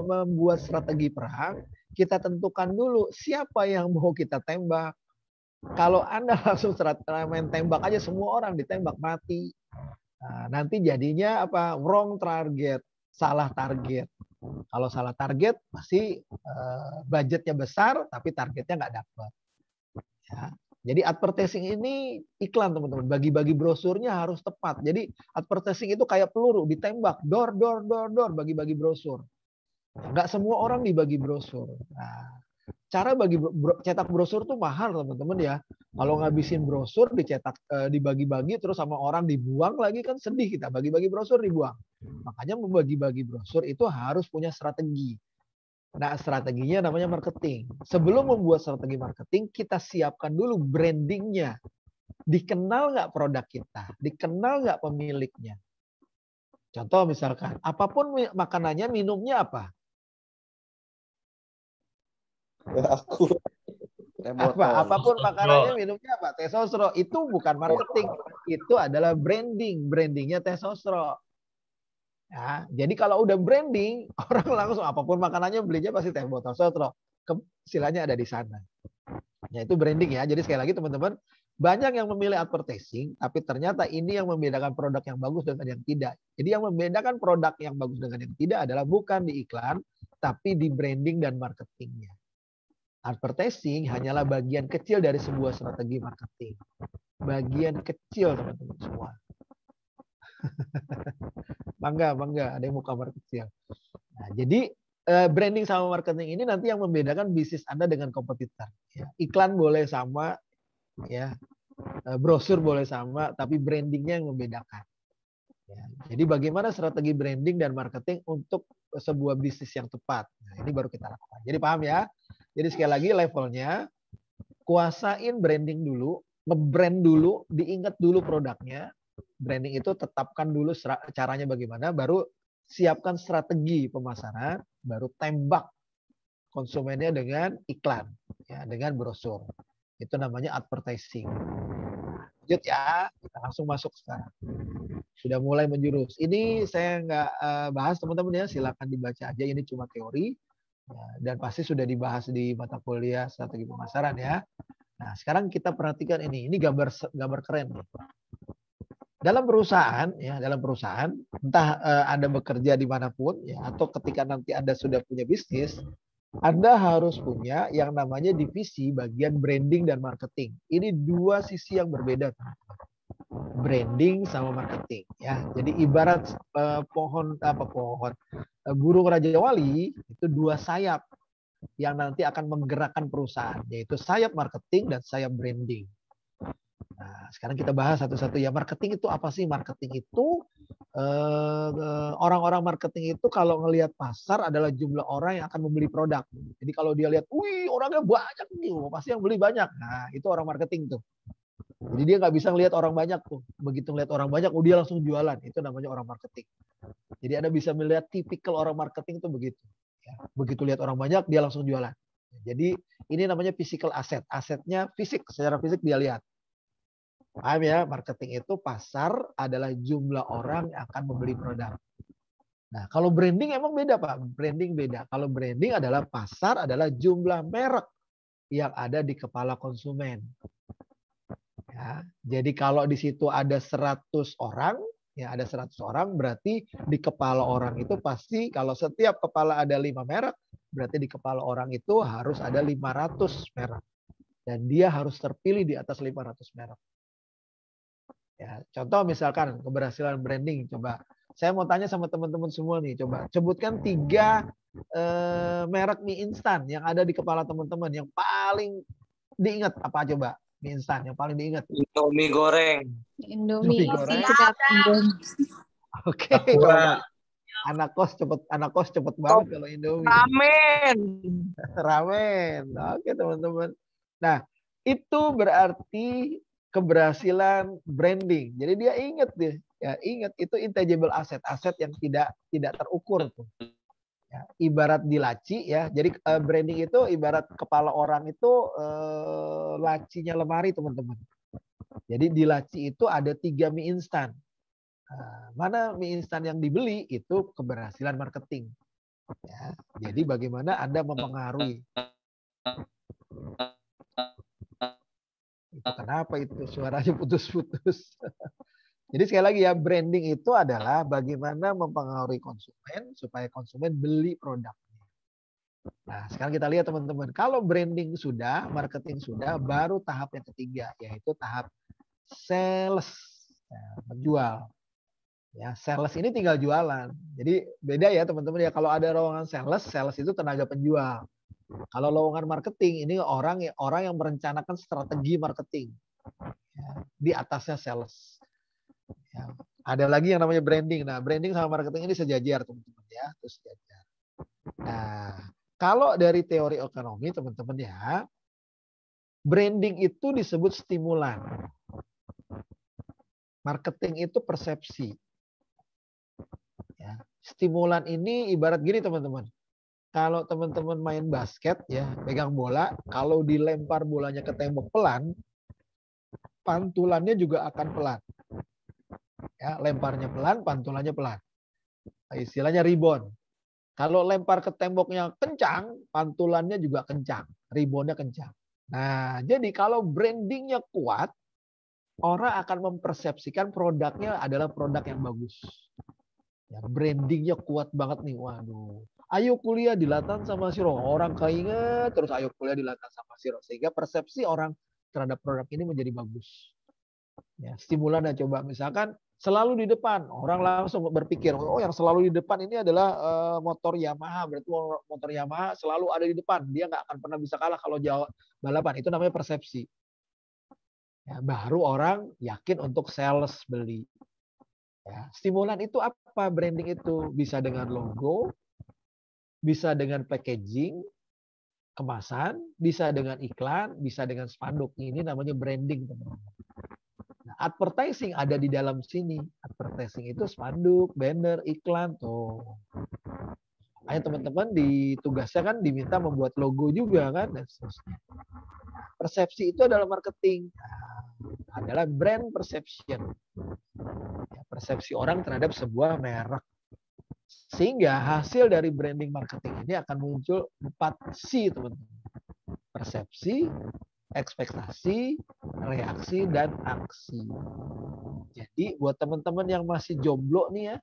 [SPEAKER 2] membuat strategi perang, kita tentukan dulu siapa yang mau kita tembak. Kalau Anda langsung main tembak aja, semua orang ditembak mati. Nah, nanti jadinya apa? Wrong target, salah target. Kalau salah target, pasti budgetnya besar, tapi targetnya nggak dapat. Ya. Jadi advertising ini iklan, teman-teman. Bagi-bagi brosurnya harus tepat. Jadi advertising itu kayak peluru, ditembak, door, bagi-bagi brosur. Nggak semua orang dibagi brosur. Nah, cara cetak brosur tuh mahal, teman-teman ya. Kalau ngabisin brosur dicetak, dibagi-bagi terus sama orang dibuang lagi kan sedih kita. Bagi-bagi brosur dibuang. Makanya membagi-bagi brosur itu harus punya strategi. Nah, strateginya namanya marketing. Sebelum membuat strategi marketing, kita siapkan dulu brandingnya. Dikenal nggak produk kita? Dikenal nggak pemiliknya? Contoh misalkan, apapun makanannya, minumnya apa?
[SPEAKER 11] Aku
[SPEAKER 2] Apapun makanannya, minumnya apa? Teh sosro. Itu bukan marketing. Itu adalah branding. Brandingnya teh sosro. Ya, jadi kalau udah branding, orang langsung apapun makanannya belinya pasti teh botol sosro. Istilahnya ada di sana. Ya itu branding ya. Jadi sekali lagi teman-teman, banyak yang memilih advertising, tapi ternyata ini yang membedakan produk yang bagus dengan yang tidak. Jadi yang membedakan produk yang bagus dengan yang tidak adalah bukan di iklan, tapi di branding dan marketingnya. Advertising hanyalah bagian kecil dari sebuah strategi marketing. Bagian kecil teman-teman semua. Bangga, ada yang mau kamar kecil. Nah, jadi branding sama marketing ini nanti yang membedakan bisnis Anda dengan kompetitor. Ya, iklan boleh sama, ya, brosur boleh sama, tapi brandingnya yang membedakan. Ya, jadi bagaimana strategi branding dan marketing untuk sebuah bisnis yang tepat. Nah, ini baru kita lakukan. Jadi paham ya? Jadi sekali lagi levelnya, kuasain branding dulu, nge-brand dulu, diingat dulu produknya. Branding itu tetapkan dulu caranya bagaimana, baru siapkan strategi pemasaran, baru tembak konsumennya dengan iklan, ya, dengan brosur. Itu namanya advertising. Lanjut ya, kita langsung masuk sekarang. Sudah mulai menjurus. Ini saya nggak bahas teman-teman ya, silakan dibaca aja. Ini cuma teori ya, dan pasti sudah dibahas di mata kuliah strategi pemasaran ya. Nah, sekarang kita perhatikan ini gambar keren nih. Dalam perusahaan ya, entah Anda bekerja dimanapun ya, atau ketika nanti Anda sudah punya bisnis, Anda harus punya yang namanya divisi bagian branding dan marketing. Ini dua sisi yang berbeda, branding sama marketing ya. Jadi ibarat burung Raja Wali itu dua sayap yang nanti akan menggerakkan perusahaan, yaitu sayap marketing dan sayap branding. Nah, sekarang kita bahas satu-satu ya. Marketing itu apa sih? Marketing itu orang-orang marketing itu kalau ngelihat pasar adalah jumlah orang yang akan membeli produk. Jadi kalau dia lihat, wih orangnya banyak nih, pasti yang beli banyak. Nah, itu orang marketing tuh. Jadi dia nggak bisa ngelihat orang banyak tuh. Begitu ngelihat orang banyak, dia langsung jualan. Itu namanya orang marketing. Jadi Anda bisa melihat tipikal orang marketing itu begitu. Ya, begitu lihat orang banyak, dia langsung jualan. Jadi ini namanya physical asset. Asetnya fisik, secara fisik dia lihat. Paham ya, marketing itu pasar adalah jumlah orang yang akan membeli produk. Nah, kalau branding emang beda Pak. Branding beda. Kalau branding adalah pasar adalah jumlah merek yang ada di kepala konsumen. Ya, jadi kalau di situ ada 100 orang, ya ada 100 orang, berarti di kepala orang itu pasti kalau setiap kepala ada 5 merek, berarti di kepala orang itu harus ada 500 merek. Dan dia harus terpilih di atas 500 merek. Ya, contoh misalkan keberhasilan branding, coba saya mau tanya sama teman-teman semua nih, coba sebutkan 3 merek mie instan yang ada di kepala teman-teman yang paling diingat apa coba mie instan yang paling diingat?
[SPEAKER 6] Indomie goreng.
[SPEAKER 8] Indomie
[SPEAKER 2] goreng. Oke, coba anak kos cepet banget kalau Indomie. Ramen. Oke teman-teman. Nah itu berarti keberhasilan branding. Jadi dia ingat deh, ya ingat itu intangible asset, aset yang tidak terukur tuh. Ya, ibarat di laci ya. Jadi branding itu ibarat kepala orang itu lacinya lemari teman-teman. Jadi di laci itu ada 3 mie instan. Mana mie instan yang dibeli itu keberhasilan marketing. Ya, jadi bagaimana Anda mempengaruhi. Itu kenapa itu suaranya putus-putus. Jadi sekali lagi ya, branding itu adalah bagaimana mempengaruhi konsumen supaya konsumen beli produknya. Nah, sekarang kita lihat teman-teman, kalau branding sudah, marketing sudah, baru tahap yang ketiga, yaitu tahap sales, menjual. Ya, sales ini tinggal jualan. Jadi beda ya teman-teman ya, kalau ada lowongan sales itu tenaga penjual. Kalau lowongan marketing ini orang yang merencanakan strategi marketing. Ya, di atasnya sales. Ya, ada lagi yang namanya branding. Nah, branding sama marketing ini sejajar teman-teman ya, terus sejajar. Nah, Kalau dari teori ekonomi teman-teman ya, branding itu disebut stimulan. Marketing itu persepsi. Ya. Stimulan ini ibarat gini teman-teman. Kalau teman-teman main basket ya, pegang bola, kalau dilempar bolanya ke tembok pelan, pantulannya juga akan pelan. Ya, lemparnya pelan, pantulannya pelan. Istilahnya rebound. Kalau lempar ke temboknya kencang, pantulannya juga kencang, reboundnya kencang. Nah, jadi kalau brandingnya kuat, orang akan mempersepsikan produknya adalah produk yang bagus. Ya, brandingnya kuat banget nih, waduh. Ayo kuliah di Latan sama Siro. Orang keinget terus ayo kuliah di Latan sama Siro. Sehingga persepsi orang terhadap produk ini menjadi bagus. Ya, stimulan dan coba misalkan selalu di depan. Orang langsung berpikir, oh yang selalu di depan ini adalah motor Yamaha. Berarti motor Yamaha selalu ada di depan. Dia nggak akan pernah bisa kalah kalau jawab balapan. Itu namanya persepsi. Ya, baru orang yakin untuk sales beli. Ya, stimulan itu apa? Branding itu bisa dengan logo, bisa dengan packaging, kemasan, bisa dengan iklan, bisa dengan spanduk. Ini namanya branding, teman-teman. Nah, advertising ada di dalam sini. Advertising itu spanduk, banner, iklan tuh. Makanya teman-teman di tugasnya kan diminta membuat logo juga kan dan seterusnya. Persepsi itu adalah marketing. Nah, adalah brand perception. Ya, persepsi orang terhadap sebuah merek. Sehingga hasil dari branding marketing ini akan muncul 4C, teman-teman. Persepsi, ekspektasi, reaksi, dan aksi. Jadi buat teman-teman yang masih jomblo nih ya,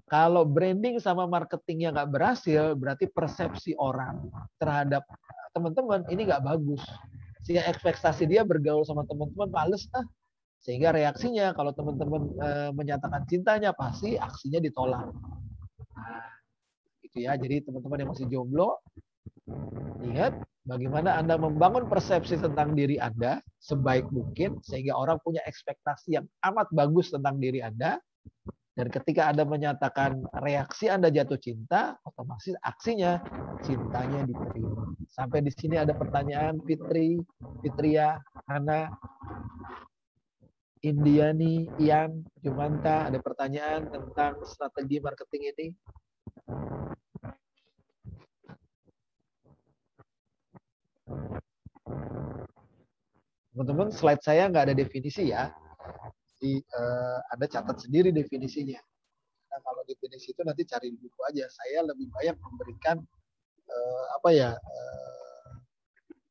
[SPEAKER 2] kalau branding sama marketingnya nggak berhasil, berarti persepsi orang terhadap teman-teman ini nggak bagus. Sehingga ekspektasi dia bergaul sama teman-teman males ah. Sehingga reaksinya kalau teman-teman menyatakan cintanya pasti aksinya ditolak. Nah, itu ya. Jadi teman-teman yang masih jomblo, ingat bagaimana Anda membangun persepsi tentang diri Anda sebaik mungkin sehingga orang punya ekspektasi yang amat bagus tentang diri Anda. Dan ketika Anda menyatakan reaksi Anda jatuh cinta, otomatis aksinya cintanya diterima. Sampai di sini ada pertanyaan Fitri, Fitria, Hana, Indiani, Ian, Jumanta, ada pertanyaan tentang strategi marketing ini? Teman-teman, slide saya nggak ada definisi ya. Jadi Anda catat sendiri definisinya. Nah, kalau definisi itu nanti cari di buku aja. Saya lebih banyak memberikan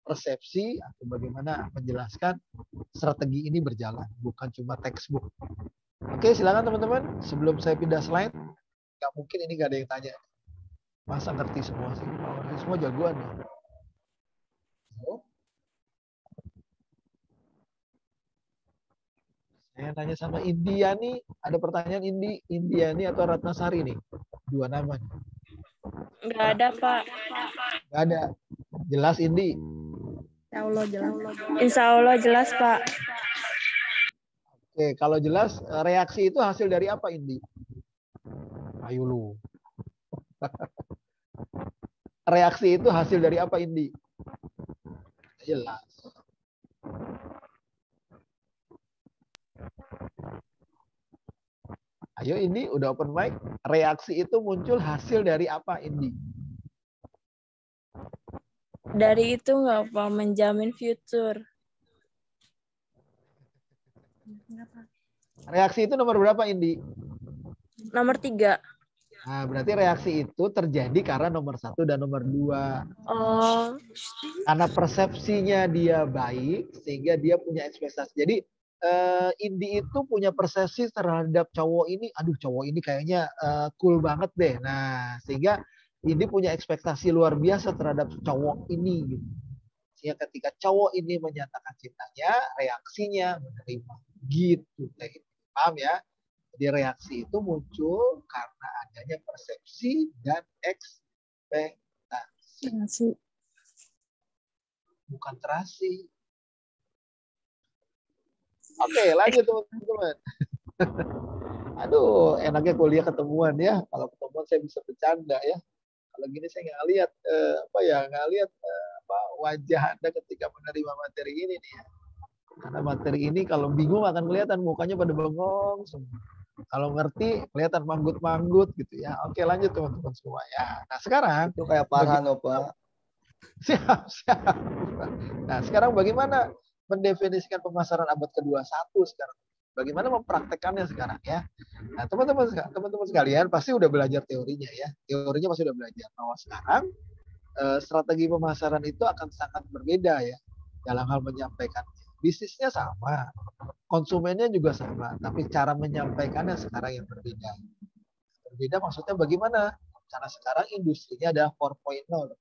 [SPEAKER 2] persepsi atau bagaimana menjelaskan strategi ini berjalan, bukan cuma textbook. Oke, silakan teman-teman. Sebelum saya pindah slide, nggak mungkin ini nggak ada yang tanya. Masa ngerti semua sih? Ngerti semua jagoan ya. Saya tanya sama Indiani, ada pertanyaan Indiani atau Ratnasari nih? Dua nama.
[SPEAKER 10] Nggak ada, Pak.
[SPEAKER 2] Nggak ada. Jelas Indi?
[SPEAKER 10] Insya Allah jelas. Insya Allah jelas, Pak.
[SPEAKER 2] Oke, kalau jelas reaksi itu hasil dari apa Indi? Ayo lu. Reaksi itu hasil dari apa Indi? Jelas. Ayo Indi, udah open mic. Reaksi itu muncul hasil dari apa Indi?
[SPEAKER 10] Dari itu nggak, Pak, menjamin future.
[SPEAKER 2] Reaksi itu nomor berapa Indi?
[SPEAKER 10] Nomor 3.
[SPEAKER 2] Nah, berarti reaksi itu terjadi karena nomor 1 dan nomor 2.
[SPEAKER 10] Oh.
[SPEAKER 2] Karena persepsinya dia baik, sehingga dia punya ekspektasi. Jadi Indi itu punya persepsi terhadap cowok ini, aduh cowok ini kayaknya cool banget deh. Nah, sehingga Indi punya ekspektasi luar biasa terhadap cowok ini. Gitu. Sehingga ketika cowok ini menyatakan cintanya, reaksinya menerima. Gitu. Paham ya? Jadi reaksi itu muncul karena adanya persepsi dan ekspektasi. Bukan terasi. Oke, lanjut teman-teman. Aduh, enaknya kuliah ketemuan ya. Kalau ketemuan saya bisa bercanda ya. Kalau gini saya nggak lihat nggak lihat wajah Anda ketika menerima materi ini nih ya. Karena materi ini kalau bingung akan kelihatan mukanya pada bengong semua. Kalau ngerti kelihatan manggut-manggut gitu ya. Oke, lanjut teman-teman semua ya. Nah, sekarang
[SPEAKER 11] Itu kayak Farhano, Pak.
[SPEAKER 2] siap. Nah, sekarang bagaimana mendefinisikan pemasaran abad ke-21 sekarang? Bagaimana mempraktekannya sekarang ya? Nah, teman-teman sekalian pasti udah belajar teorinya ya. Teorinya pasti udah belajar. Bahwa sekarang strategi pemasaran itu akan sangat berbeda ya dalam hal menyampaikan. Bisnisnya sama, konsumennya juga sama, tapi cara menyampaikannya sekarang yang berbeda. Berbeda maksudnya bagaimana? Karena sekarang industrinya adalah 4.0.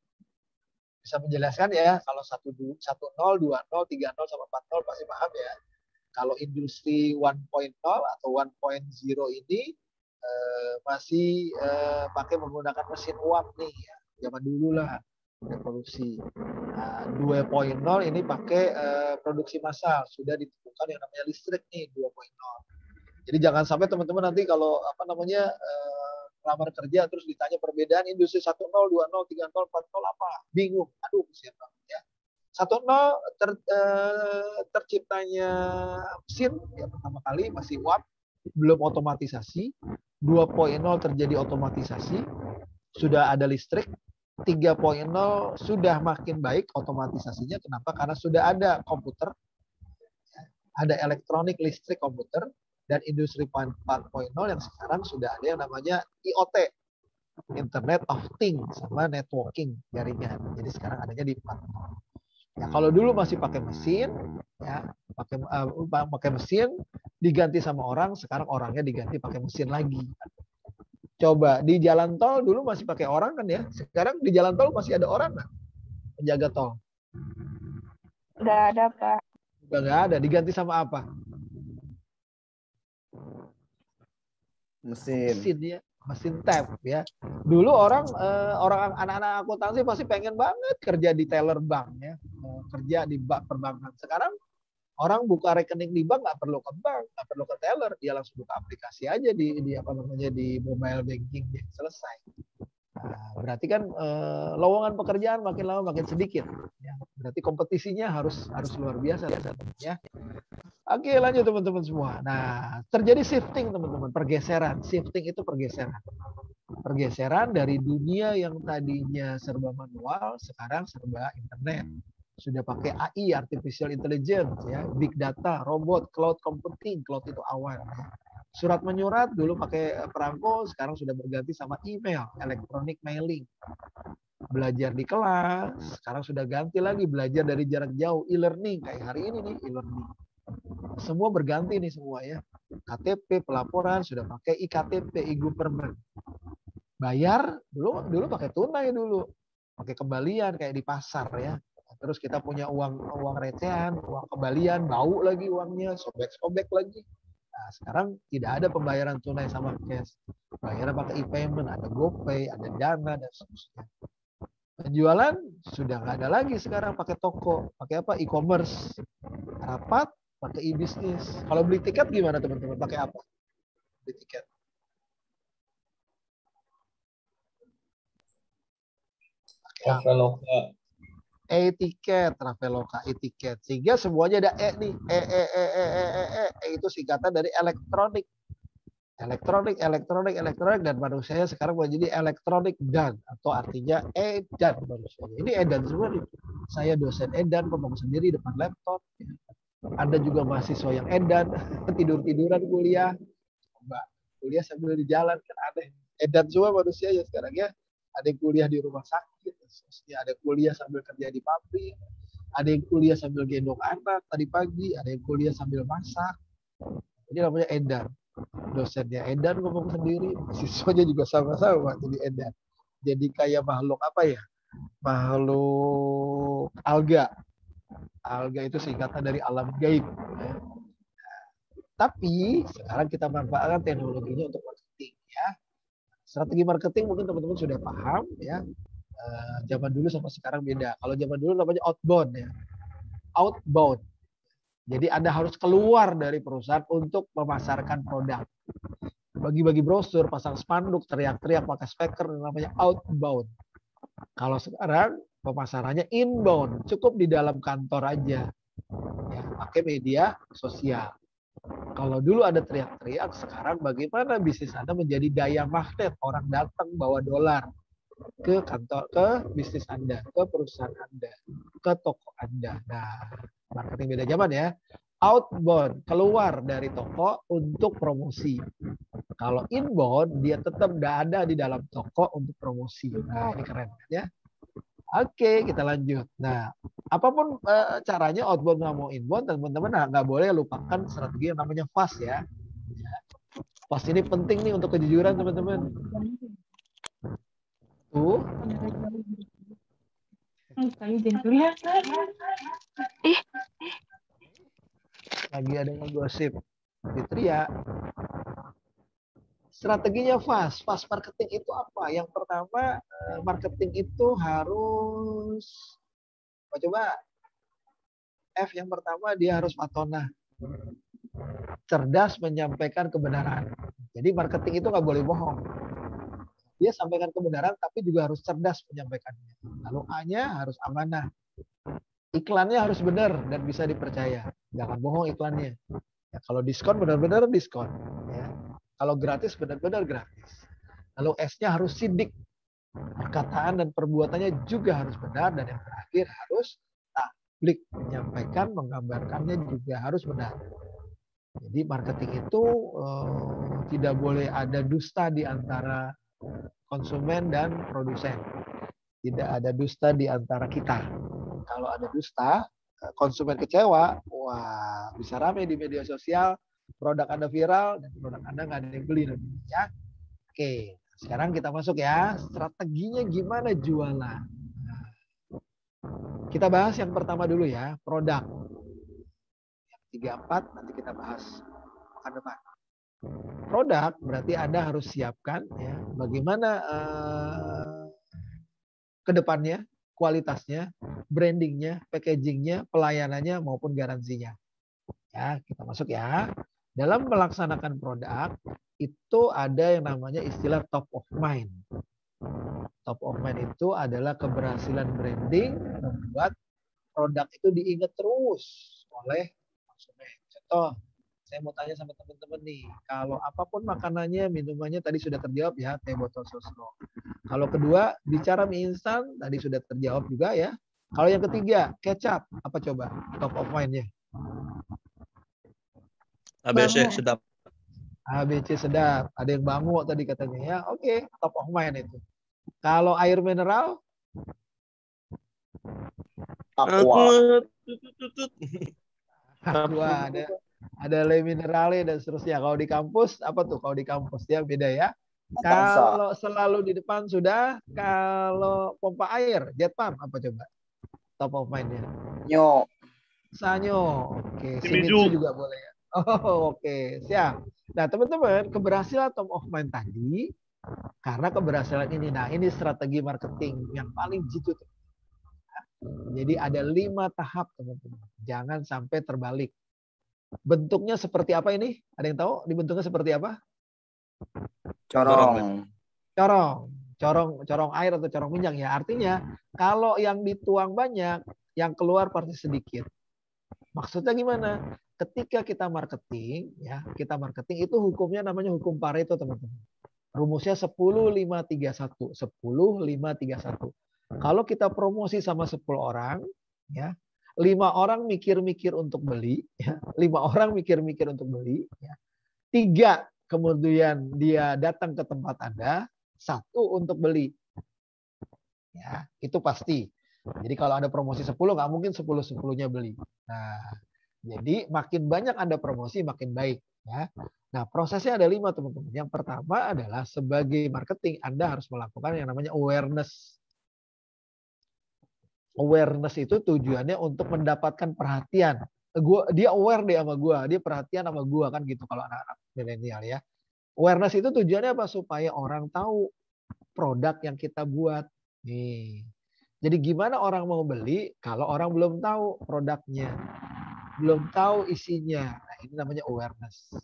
[SPEAKER 2] Bisa menjelaskan ya, kalau 1.0, 2.0, 3.0 sama 4.0 pasti paham ya. Kalau industri 1.0 atau 1.0 ini masih pakai menggunakan mesin uap nih ya. Zaman dulu lah revolusi. Nah, 2.0 ini pakai produksi massal, sudah ditemukan yang namanya listrik nih 2.0. Jadi jangan sampai teman-teman nanti kalau lamar kerja terus ditanya perbedaan industri 1.0, 2.0, 3.0, 4.0 apa? Bingung. Aduh, kesian banget ya. 1.0 terciptanya mesin ya pertama kali masih uap, belum otomatisasi. 2.0 terjadi otomatisasi, sudah ada listrik. 3.0 sudah makin baik otomatisasinya. Kenapa? Karena sudah ada komputer, ada elektronik, listrik, komputer, dan industri 4.0 yang sekarang sudah ada yang namanya IoT, Internet of Things, sama networking jaringan. Jadi sekarang adanya di 4.0. Ya, kalau dulu masih pakai mesin, ya pakai mesin diganti sama orang, sekarang orangnya diganti pakai mesin lagi. Coba di jalan tol dulu masih pakai orang kan ya. Sekarang di jalan tol masih ada orang nggak? Penjaga tol.
[SPEAKER 5] Nggak ada, Pak.
[SPEAKER 2] Udah nggak ada. Diganti sama apa?
[SPEAKER 11] Mesin.
[SPEAKER 2] Mesin ya. Mesin tap ya. Dulu orang anak-anak akuntansi pasti pengen banget kerja di teller bank ya. Kerja di bank perbankan. Sekarang orang buka rekening di bank nggak perlu ke bank, nggak perlu ke teller, dia langsung buka aplikasi aja di mobile banking, selesai. Nah, berarti kan lowongan pekerjaan makin lama makin sedikit. Ya. Berarti kompetisinya harus luar biasa ya. Oke, lanjut teman-teman semua. Nah, terjadi shifting teman-teman, pergeseran. Shifting itu pergeseran. Pergeseran dari dunia yang tadinya serba manual, sekarang serba internet. Sudah pakai AI, artificial intelligence, ya, big data, robot, cloud computing. Cloud itu awal. Surat menyurat dulu pakai perangko, sekarang sudah berganti sama email, electronic mailing. Belajar di kelas, sekarang sudah ganti lagi belajar dari jarak jauh, e-learning kayak hari ini nih e-learning. Semua berganti nih semua ya. KTP, pelaporan sudah pakai iKTP, e-government. Bayar dulu pakai tunai dulu, pakai kembalian kayak di pasar ya. Terus kita punya uang recehan, uang kembalian, bau lagi uangnya, sobek-sobek lagi. Nah, sekarang tidak ada pembayaran tunai sama cash. Bayarnya pakai e-payment, ada GoPay, ada Dana, dan seterusnya. Penjualan sudah nggak ada lagi sekarang pakai toko. Pakai apa? E-commerce. Rapat, pakai e-bisnis. Kalau beli tiket gimana teman-teman? Pakai apa? Beli tiket.
[SPEAKER 4] Traveloka.
[SPEAKER 2] E-tiket, Traveloka, e-tiket. Sehingga semuanya ada E nih. Itu singkatan dari elektronik. Elektronik, dan manusianya sekarang menjadi elektronik dan, atau artinya edan manusianya. Ini edan semua nih. Saya dosen edan, ngomong sendiri depan laptop. Anda juga mahasiswa yang edan, tidur-tiduran kuliah. Mbak, kuliah sambil di jalan, kan aneh. Edan semua manusia ya sekarang ya. Ada yang kuliah di rumah sakit, ada yang kuliah sambil kerja di pabrik, ada yang kuliah sambil gendong anak tadi pagi, ada yang kuliah sambil masak. Ini namanya edan. Dosennya edan ngomong sendiri, siswanya juga sama-sama jadi edan. Jadi kayak makhluk apa ya? Makhluk alga. Alga itu singkatan dari alam gaib. Tapi sekarang kita manfaatkan teknologinya untuk marketing ya. Strategi marketing mungkin teman-teman sudah paham ya. Zaman dulu sama sekarang beda. Kalau zaman dulu namanya outbound ya. Outbound. Jadi Anda harus keluar dari perusahaan untuk memasarkan produk. Bagi-bagi brosur, pasang spanduk, teriak-teriak pakai speaker, namanya outbound. Kalau sekarang pemasarannya inbound, cukup di dalam kantor aja. Ya, pakai media sosial. Kalau dulu ada teriak-teriak, sekarang bagaimana bisnis Anda menjadi daya magnet, orang datang bawa dolar ke kantor, ke bisnis Anda, ke perusahaan Anda, ke toko Anda. Nah, marketing beda zaman ya. Outbound, keluar dari toko untuk promosi. Kalau inbound, dia tetap ada di dalam toko untuk promosi. Nah, ini keren kan ya. Oke, kita lanjut. Nah, apapun caranya outbound nggak mau inbound, teman-teman nggak boleh lupakan strategi yang namanya FAST ya. FAST ini penting nih untuk kejujuran teman-teman. Tuh. Lagi ada ngegosip. Fitria. Strateginya FAST. FAST marketing itu apa? Yang pertama, marketing itu harus coba F yang pertama dia harus fatona. Cerdas menyampaikan kebenaran. Jadi marketing itu nggak boleh bohong. Dia sampaikan kebenaran tapi juga harus cerdas menyampaikannya. Lalu A-nya harus amanah. Iklannya harus benar dan bisa dipercaya. Jangan bohong iklannya. Ya, kalau diskon benar-benar diskon. Ya. Kalau gratis benar-benar gratis. Lalu S-nya harus sidik. Perkataan dan perbuatannya juga harus benar. Dan yang terakhir harus tablik. Menyampaikan, menggambarkannya juga harus benar. Jadi marketing itu tidak boleh ada dusta di antara konsumen dan produsen. Tidak ada dusta di antara kita. Kalau ada dusta, konsumen kecewa, wah bisa rame di media sosial, produk Anda viral, dan produk Anda nggak ada yang beli nanti. Ya. Oke, sekarang kita masuk ya. Strateginya gimana jualan? Kita bahas yang pertama dulu ya, produk. Yang 3, 4 nanti kita bahas pekan depan. Produk berarti Anda harus siapkan ya bagaimana ke depannya, kualitasnya, brandingnya, packagingnya, pelayanannya maupun garansinya. Ya, kita masuk ya. Dalam melaksanakan produk itu ada yang namanya istilah top of mind. Top of mind itu adalah keberhasilan branding membuat produk itu diingat terus oleh konsumen. Contoh, saya mau tanya sama teman-teman nih, kalau apapun makanannya, minumannya tadi sudah terjawab ya, teh botol sosro. Kalau kedua, bicara mie instan, tadi sudah terjawab juga ya. Kalau yang ketiga, kecap, apa coba top of mind-nya?
[SPEAKER 11] ABC sedap.
[SPEAKER 2] ABC sedap, ada yang bangu tadi katanya ya. Oke, top of mind itu. Kalau air mineral?
[SPEAKER 11] Aqua.
[SPEAKER 2] Aqua, ada le minerale dan seterusnya. Kalau di kampus apa tuh? Kalau di kampus ya beda ya. Kalau selalu di depan sudah, kalau pompa air, jet pump apa coba? Top of mind-nya.
[SPEAKER 3] Nyo.
[SPEAKER 2] Sanyo. Oke, Shimizu juga boleh ya. Oh, oke, siap. Nah, teman-teman, keberhasilan top of mind tadi karena keberhasilan ini. Nah, ini strategi marketing yang paling jitu. Jadi ada 5 tahap, teman-teman. Jangan sampai terbalik. Bentuknya seperti apa ini? Ada yang tahu dibentuknya seperti apa?
[SPEAKER 3] Corong.
[SPEAKER 2] Corong air atau corong minyak ya. Artinya kalau yang dituang banyak, yang keluar pasti sedikit. Maksudnya gimana? Ketika kita marketing, ya, kita marketing itu hukumnya namanya hukum Pareto, teman-teman. Rumusnya 10-5-31. 10-5-31. Kalau kita promosi sama 10 orang, ya, 5 orang mikir-mikir untuk beli, ya, 5 orang mikir-mikir untuk beli, ya. 3 kemudian dia datang ke tempat Anda, 1 untuk beli. Ya, itu pasti. Jadi kalau ada promosi 10, nggak mungkin 10-10-nya beli. Nah, jadi makin banyak Anda promosi, makin baik. Ya. Nah, prosesnya ada 5, teman-teman. Yang pertama adalah sebagai marketing, Anda harus melakukan yang namanya awareness. Awareness itu tujuannya untuk mendapatkan perhatian. Dia aware deh sama gue, dia perhatian sama gue kan gitu kalau anak-anak milenial ya. Awareness itu tujuannya apa? Supaya orang tahu produk yang kita buat. Nih. Jadi gimana orang mau beli kalau orang belum tahu produknya, belum tahu isinya. Nah, ini namanya awareness.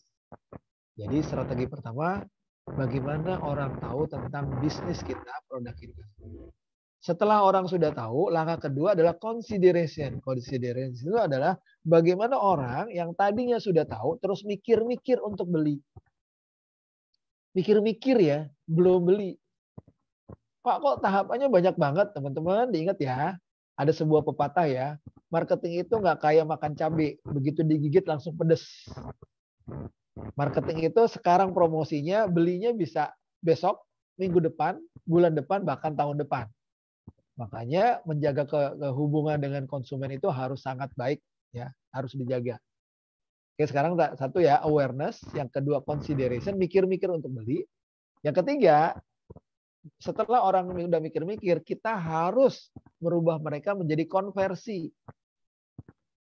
[SPEAKER 2] Jadi strategi pertama, bagaimana orang tahu tentang bisnis kita, produk kita. Setelah orang sudah tahu, langkah kedua adalah consideration. Consideration itu adalah bagaimana orang yang tadinya sudah tahu terus mikir-mikir untuk beli. Mikir-mikir ya, belum beli. Pak, kok tahapannya banyak banget, teman-teman. Diingat ya, ada sebuah pepatah ya, marketing itu nggak kayak makan cabai, begitu digigit langsung pedes. Marketing itu sekarang promosinya, belinya bisa besok, minggu depan, bulan depan, bahkan tahun depan. Makanya menjaga hubungan dengan konsumen itu harus sangat baik, ya, harus dijaga. Oke, sekarang satu ya, awareness. Yang kedua, consideration, mikir-mikir untuk beli. Yang ketiga, setelah orang udah mikir-mikir, kita harus merubah mereka menjadi konversi.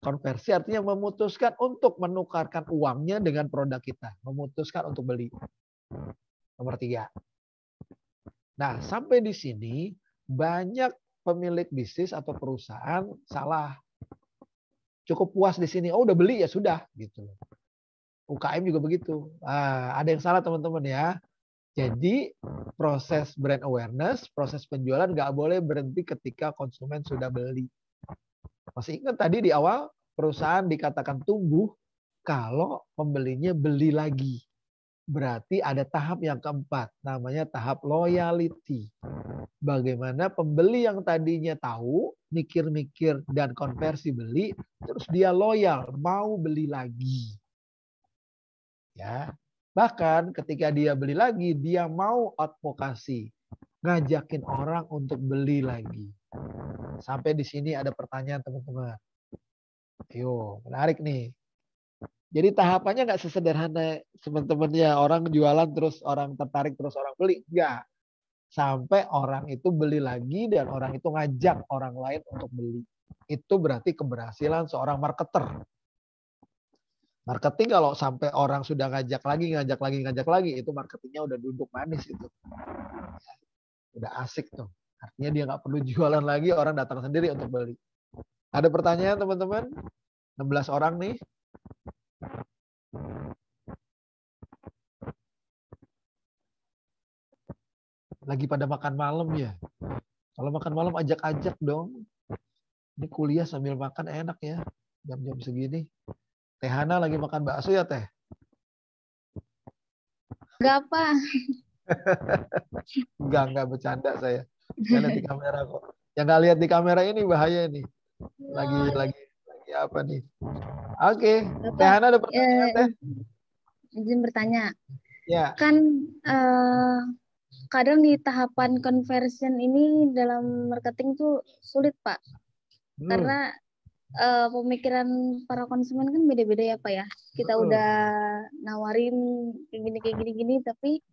[SPEAKER 2] Konversi artinya memutuskan untuk menukarkan uangnya dengan produk kita. Memutuskan untuk beli. Nomor 3. Nah, sampai di sini banyak pemilik bisnis atau perusahaan salah. Cukup puas di sini. Oh, udah beli ya sudah gitu. UKM juga begitu. Ada yang salah teman-teman ya. Jadi proses brand awareness, proses penjualan nggak boleh berhenti ketika konsumen sudah beli. Masih ingat tadi di awal perusahaan dikatakan tumbuh kalau pembelinya beli lagi. Berarti ada tahap yang keempat, namanya tahap loyalty. Bagaimana pembeli yang tadinya tahu, mikir-mikir dan konversi beli, terus dia loyal, mau beli lagi. Ya. Bahkan ketika dia beli lagi, dia mau advokasi, ngajakin orang untuk beli lagi. Sampai di sini ada pertanyaan teman-teman. Ayo, menarik nih. Jadi tahapannya nggak sesederhana teman-temannya orang jualan terus orang tertarik terus orang beli. Enggak. Sampai orang itu beli lagi dan orang itu ngajak orang lain untuk beli. Itu berarti keberhasilan seorang marketer. Marketing kalau sampai orang sudah ngajak lagi, itu marketingnya udah duduk manis itu. Udah asik tuh. Artinya dia nggak perlu jualan lagi, orang datang sendiri untuk beli. Ada pertanyaan teman-teman? 16 orang nih. Lagi pada makan malam ya. Kalau makan malam ajak-ajak dong. Ini kuliah sambil makan enak ya. Jam-jam segini. Teh Hana lagi makan bakso ya Teh?
[SPEAKER 8] Enggak apa.
[SPEAKER 2] Enggak bercanda saya. Saya lihat di kamera kok. Yang nggak lihat di kamera ini bahaya nih. Lagi apa nih? Oke. Teh Hana ada pertanyaan Teh?
[SPEAKER 8] Izin bertanya.
[SPEAKER 2] Ya.
[SPEAKER 8] Kan kadang di tahapan conversion ini dalam marketing tuh sulit Pak. Karena pemikiran para konsumen kan beda-beda ya Pak ya. Kita udah nawarin kayak gini, tapi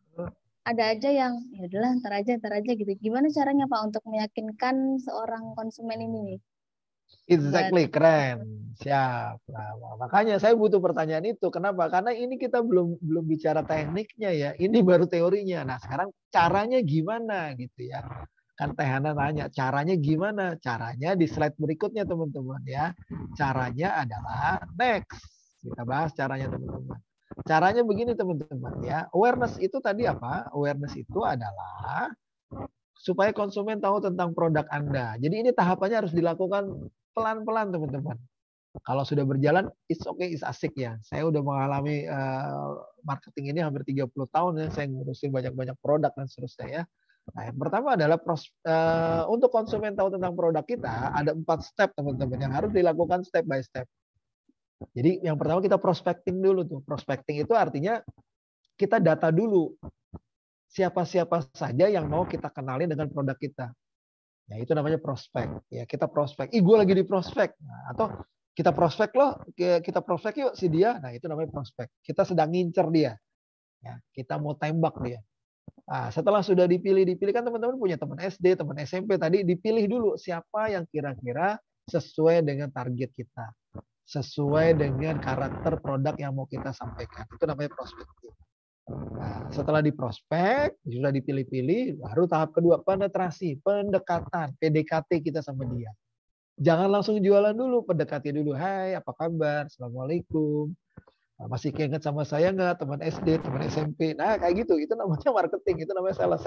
[SPEAKER 8] ada aja yang ya udahlah ntar aja gitu. Gimana caranya Pak untuk meyakinkan seorang konsumen ini nih?
[SPEAKER 2] Exactly, keren. Siap. Nah, makanya saya butuh pertanyaan itu. Kenapa? Karena ini kita belum bicara tekniknya ya. Ini baru teorinya. Nah, sekarang caranya gimana gitu ya. Kan Teh Hana nanya, caranya gimana? Caranya di slide berikutnya teman-teman ya. Caranya adalah next. Kita bahas caranya teman-teman. Caranya begini teman-teman ya. Awareness itu tadi apa? Awareness itu adalah supaya konsumen tahu tentang produk Anda. Jadi ini tahapannya harus dilakukan pelan-pelan teman-teman. Kalau sudah berjalan, it's okay, it's asik ya. Saya udah mengalami marketing ini hampir 30 tahun ya. Saya ngurusin banyak-banyak produk dan seterusnya ya. Nah, yang pertama adalah untuk konsumen tahu tentang produk kita, ada 4 step teman-teman yang harus dilakukan step by step. Jadi yang pertama kita prospecting dulu tuh. Prospecting itu artinya kita data dulu. Siapa-siapa saja yang mau kita kenalin dengan produk kita. Ya, itu namanya prospek. Ya, kita prospek. Gue lagi di prospek. Nah, atau kita prospek loh, kita prospek yuk si dia. Nah, itu namanya prospek. Kita sedang ngincer dia. Ya, kita mau tembak dia. Nah, setelah sudah dipilih kan teman-teman punya teman SD, teman SMP tadi dipilih dulu siapa yang kira-kira sesuai dengan target kita. Sesuai dengan karakter produk yang mau kita sampaikan. Itu namanya prospecting. Nah, setelah diprospek, sudah dipilih-pilih, baru tahap kedua penetrasi, pendekatan, PDKT kita sama dia. Jangan langsung jualan dulu, pendekati dulu. Hai, apa kabar? Assalamualaikum. Masih keinget sama saya nggak, teman SD, teman SMP. Nah, kayak gitu. Itu namanya marketing, itu namanya sales.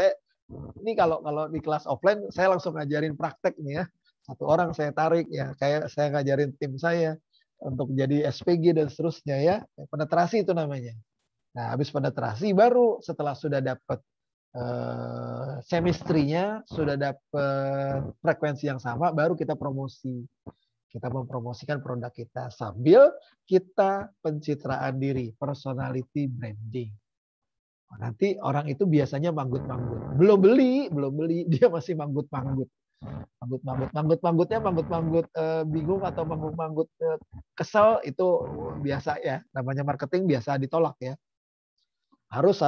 [SPEAKER 2] Ini kalau di kelas offline, saya langsung ngajarin praktek nih ya. Satu orang saya tarik ya, kayak saya ngajarin tim saya untuk jadi SPG dan seterusnya ya. Penetrasi itu namanya. Nah, habis penetrasi baru setelah sudah dapat chemistry-nya, sudah dapat frekuensi yang sama, baru kita promosi. Kita mempromosikan produk kita sambil kita pencitraan diri, personality branding. Nanti orang itu biasanya manggut-manggut. Belum beli, dia masih manggut-manggut. Manggut-manggutnya bingung atau manggut-manggut kesel, itu biasa ya. Namanya marketing biasa ditolak ya. Harus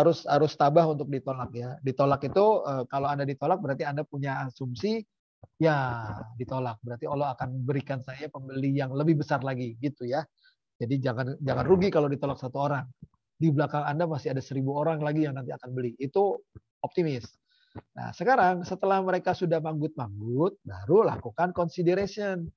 [SPEAKER 2] tabah untuk ditolak ya. Ditolak itu kalau Anda ditolak berarti Anda punya asumsi ya ditolak. Berarti Allah akan berikan saya pembeli yang lebih besar lagi gitu ya. Jadi jangan rugi kalau ditolak satu orang. Di belakang Anda masih ada 1.000 orang lagi yang nanti akan beli. Itu optimis. Nah, sekarang setelah mereka sudah manggut-manggut, baru lakukan consideration.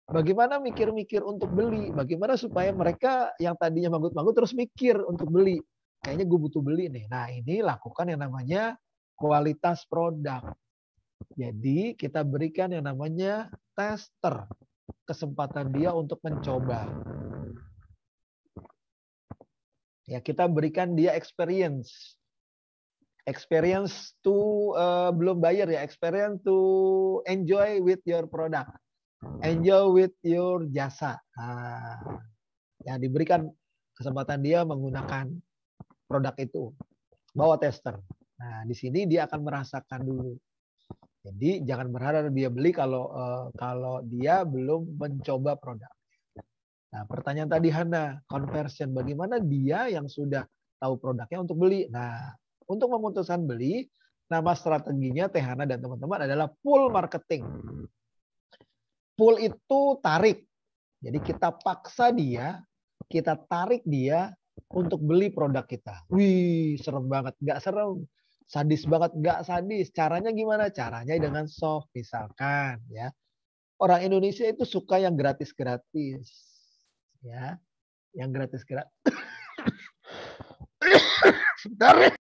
[SPEAKER 2] Bagaimana mikir-mikir untuk beli? Bagaimana supaya mereka yang tadinya manggut-manggut terus mikir untuk beli? Kayaknya gue butuh beli nih. Nah, ini lakukan yang namanya kualitas produk. Jadi kita berikan yang namanya tester. Kesempatan dia untuk mencoba. Ya, kita berikan dia experience. Experience to belum bayar ya, experience to enjoy with your product. Enjoy with your jasa. Nah, ya diberikan kesempatan dia menggunakan produk itu. Bawa tester. Nah, di sini dia akan merasakan dulu. Jadi jangan berharap dia beli kalau dia belum mencoba produk. Nah, pertanyaan tadi Hana, conversion, bagaimana dia yang sudah tahu produknya untuk beli? Nah, untuk memutuskan beli, nama strateginya Teh Hana dan teman-teman adalah pull marketing. Pull itu tarik. Jadi kita paksa dia, kita tarik dia untuk beli produk kita. Wih, serem banget. Nggak serem. Sadis banget, nggak sadis. Caranya gimana? Caranya dengan soft, misalkan ya. Orang Indonesia itu suka yang gratis-gratis. Ya, yang gratis-gratis. Sebentar.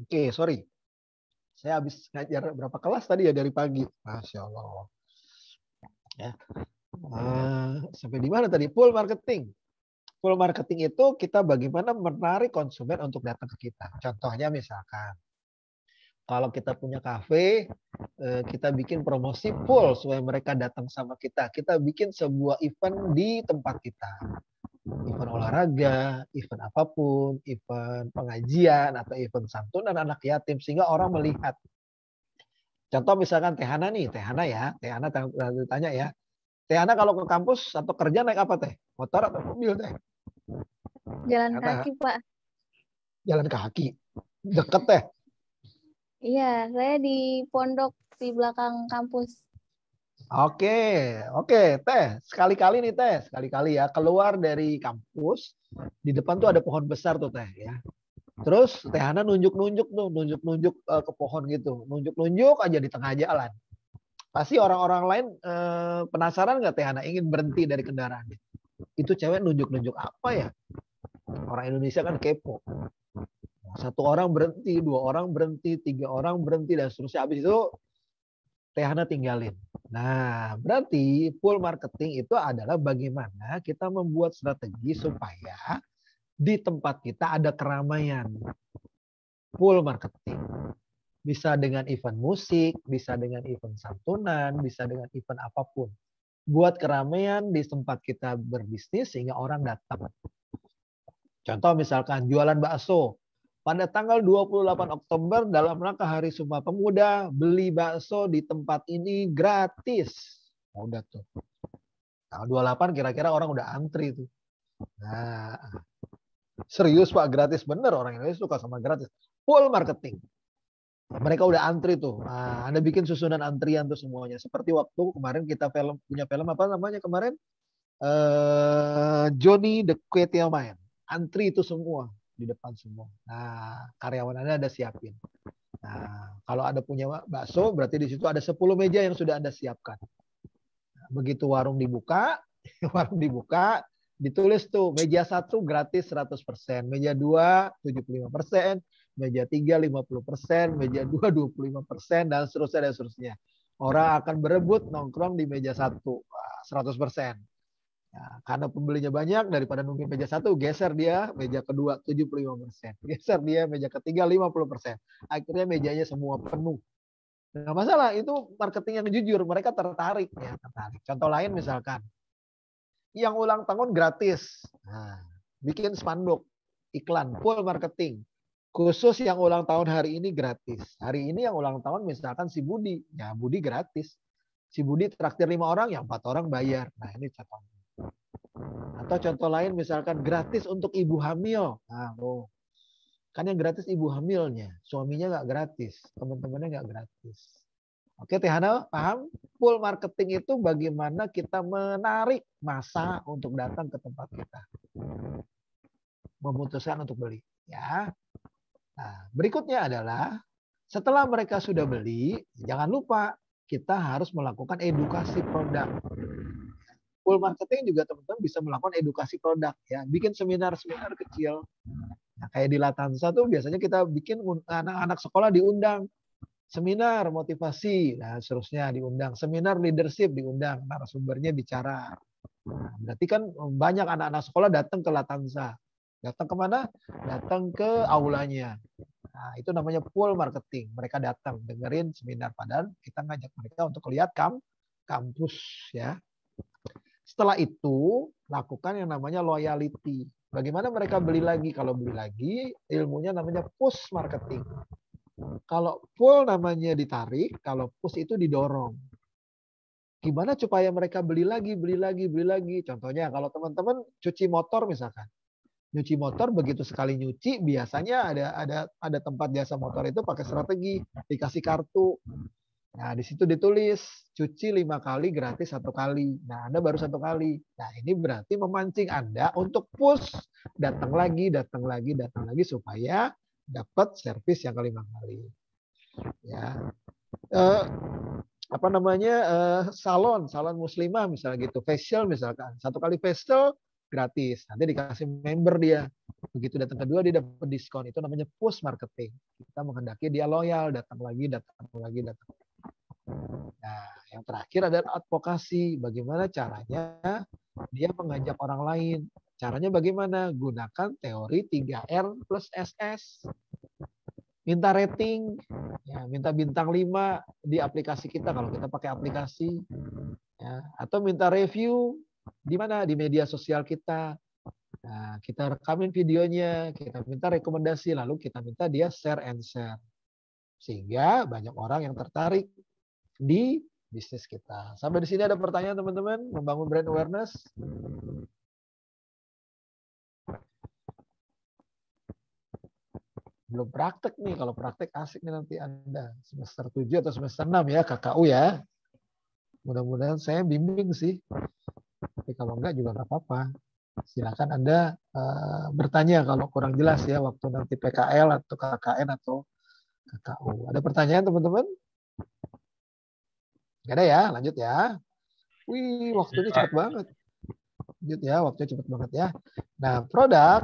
[SPEAKER 2] Oke, sorry. Saya habis ngajar berapa kelas tadi ya dari pagi. Masya Allah. Ya. Sampai di mana tadi? Pull marketing. Pull marketing itu kita bagaimana menarik konsumen untuk datang ke kita. Contohnya misalkan, kalau kita punya kafe, kita bikin promosi full supaya mereka datang sama kita. Kita bikin sebuah event di tempat kita. Event olahraga, event apapun, event pengajian, atau event santunan anak yatim. Sehingga orang melihat. Contoh misalkan Teh Hana nih, Teh Hana ya. Teh Hana tanya ya. Teh Hana kalau ke kampus atau kerja naik apa Teh? Motor atau mobil Teh?
[SPEAKER 8] Jalan kaki, Pak.
[SPEAKER 2] Jalan kaki. Deket Teh?
[SPEAKER 8] Iya, saya di pondok di belakang kampus.
[SPEAKER 2] Oke, Teh. Sekali-kali nih Teh, sekali-kali ya keluar dari kampus, di depan tuh ada pohon besar tuh Teh ya. Terus Teh Hana nunjuk-nunjuk ke pohon gitu, nunjuk-nunjuk aja di tengah jalan. Pasti orang-orang lain penasaran nggak Teh Hana ingin berhenti dari kendaraannya. Itu cewek nunjuk-nunjuk apa ya? Orang Indonesia kan kepo. Satu orang berhenti, 2 orang berhenti, 3 orang berhenti, dan seterusnya. Habis itu Teh Hana tinggalin. Nah, berarti pull marketing itu adalah bagaimana kita membuat strategi supaya di tempat kita ada keramaian. Pull marketing. Bisa dengan event musik, bisa dengan event santunan, bisa dengan event apapun. Buat keramaian di tempat kita berbisnis sehingga orang datang. Contoh misalkan jualan bakso. Pada tanggal 28 Oktober dalam rangka Hari Sumpah Pemuda, beli bakso di tempat ini gratis. Udah tuh. Tanggal 28 kira-kira orang udah antri tuh. Nah, serius Pak, gratis bener, orang Indonesia suka sama gratis. Full marketing. Mereka udah antri tuh. Nah, Anda bikin susunan antrian tuh semuanya. Seperti waktu kemarin kita punya film apa namanya kemarin? Johnny the Kwetiau Man. Antri itu semua di depan semua. Nah, karyawan Anda ada siapin. Nah, kalau ada punya bakso, berarti di situ ada 10 meja yang sudah Anda siapkan. Nah, begitu warung dibuka, ditulis tuh meja 1 gratis 100%, meja 2 75%, meja 3 50%, meja 2 25%, dan seterusnya. Orang akan berebut nongkrong di meja 1 100%. Nah, karena pembelinya banyak, daripada nunggu meja 1, geser dia meja kedua 75%. Geser dia meja ketiga 50%. Akhirnya mejanya semua penuh. Nggak masalah, itu marketing yang jujur. Mereka tertarik. Ya, tertarik. Contoh lain misalkan, yang ulang tahun gratis. Nah, bikin spanduk, iklan, full marketing. Khusus yang ulang tahun hari ini gratis. Hari ini yang ulang tahun misalkan si Budi. Ya, Budi gratis. Si Budi traktir 5 orang, yang 4 orang bayar. Nah, ini contohnya. Atau contoh lain misalkan gratis untuk ibu hamil. Nah, kan yang gratis ibu hamilnya, suaminya nggak gratis, teman-temannya nggak gratis. Oke, Tehana paham? Full marketing itu bagaimana kita menarik massa untuk datang ke tempat kita, memutuskan untuk beli. Ya. Nah, berikutnya adalah setelah mereka sudah beli, jangan lupa kita harus melakukan edukasi produk. Full marketing juga teman-teman bisa melakukan edukasi produk, ya, bikin seminar-seminar kecil. Nah, kayak di Latansa tuh biasanya kita bikin anak-anak sekolah diundang, seminar motivasi, nah seterusnya diundang, seminar leadership diundang, narasumbernya bicara. Nah, berarti kan banyak anak-anak sekolah datang ke Latansa. Datang kemana? Datang ke aulanya. Nah, itu namanya full marketing. Mereka datang dengerin seminar, padahal kita ngajak mereka untuk lihat kampus, ya. Setelah itu, lakukan yang namanya loyalty. Bagaimana mereka beli lagi? Kalau beli lagi, ilmunya namanya push marketing. Kalau pull namanya ditarik, kalau push itu didorong. Gimana supaya mereka beli lagi? Contohnya, kalau teman-teman cuci motor misalkan. Nyuci motor, begitu sekali nyuci, biasanya ada tempat jasa motor itu pakai strategi, dikasih kartu. Nah, di situ ditulis cuci 5 kali gratis 1 kali. Nah, Anda baru 1 kali. Nah, ini berarti memancing Anda untuk push datang lagi supaya dapat servis yang ke-5 kali. Ya. Salon muslimah misalnya gitu, facial misalkan. 1 kali facial gratis. Nanti dikasih member dia. Begitu datang kedua dia dapat diskon. Itu namanya push marketing. Kita menghendaki dia loyal, datang lagi. Nah, yang terakhir adalah advokasi. Bagaimana caranya dia mengajak orang lain? Caranya bagaimana? Gunakan teori 3R plus SS. Minta rating, ya, minta bintang 5 di aplikasi kita kalau kita pakai aplikasi. Ya, atau minta review di mana? Di media sosial kita. Nah, kita rekamin videonya, kita minta rekomendasi, lalu kita minta dia share. Sehingga banyak orang yang tertarik di bisnis kita. Sampai di sini ada pertanyaan teman-teman, membangun brand awareness. Belum praktek nih, kalau praktek asik nih nanti Anda. Semester 7 atau semester 6 ya, KKU ya. Mudah-mudahan saya bimbing sih. Tapi kalau enggak juga enggak apa-apa. Silakan Anda bertanya kalau kurang jelas ya, waktu nanti PKL atau KKN atau KKU. Ada pertanyaan teman-teman? Nggak ada ya, lanjut ya. Wih, waktunya cepat banget. Lanjut ya, waktunya cepat banget ya. Nah, produk,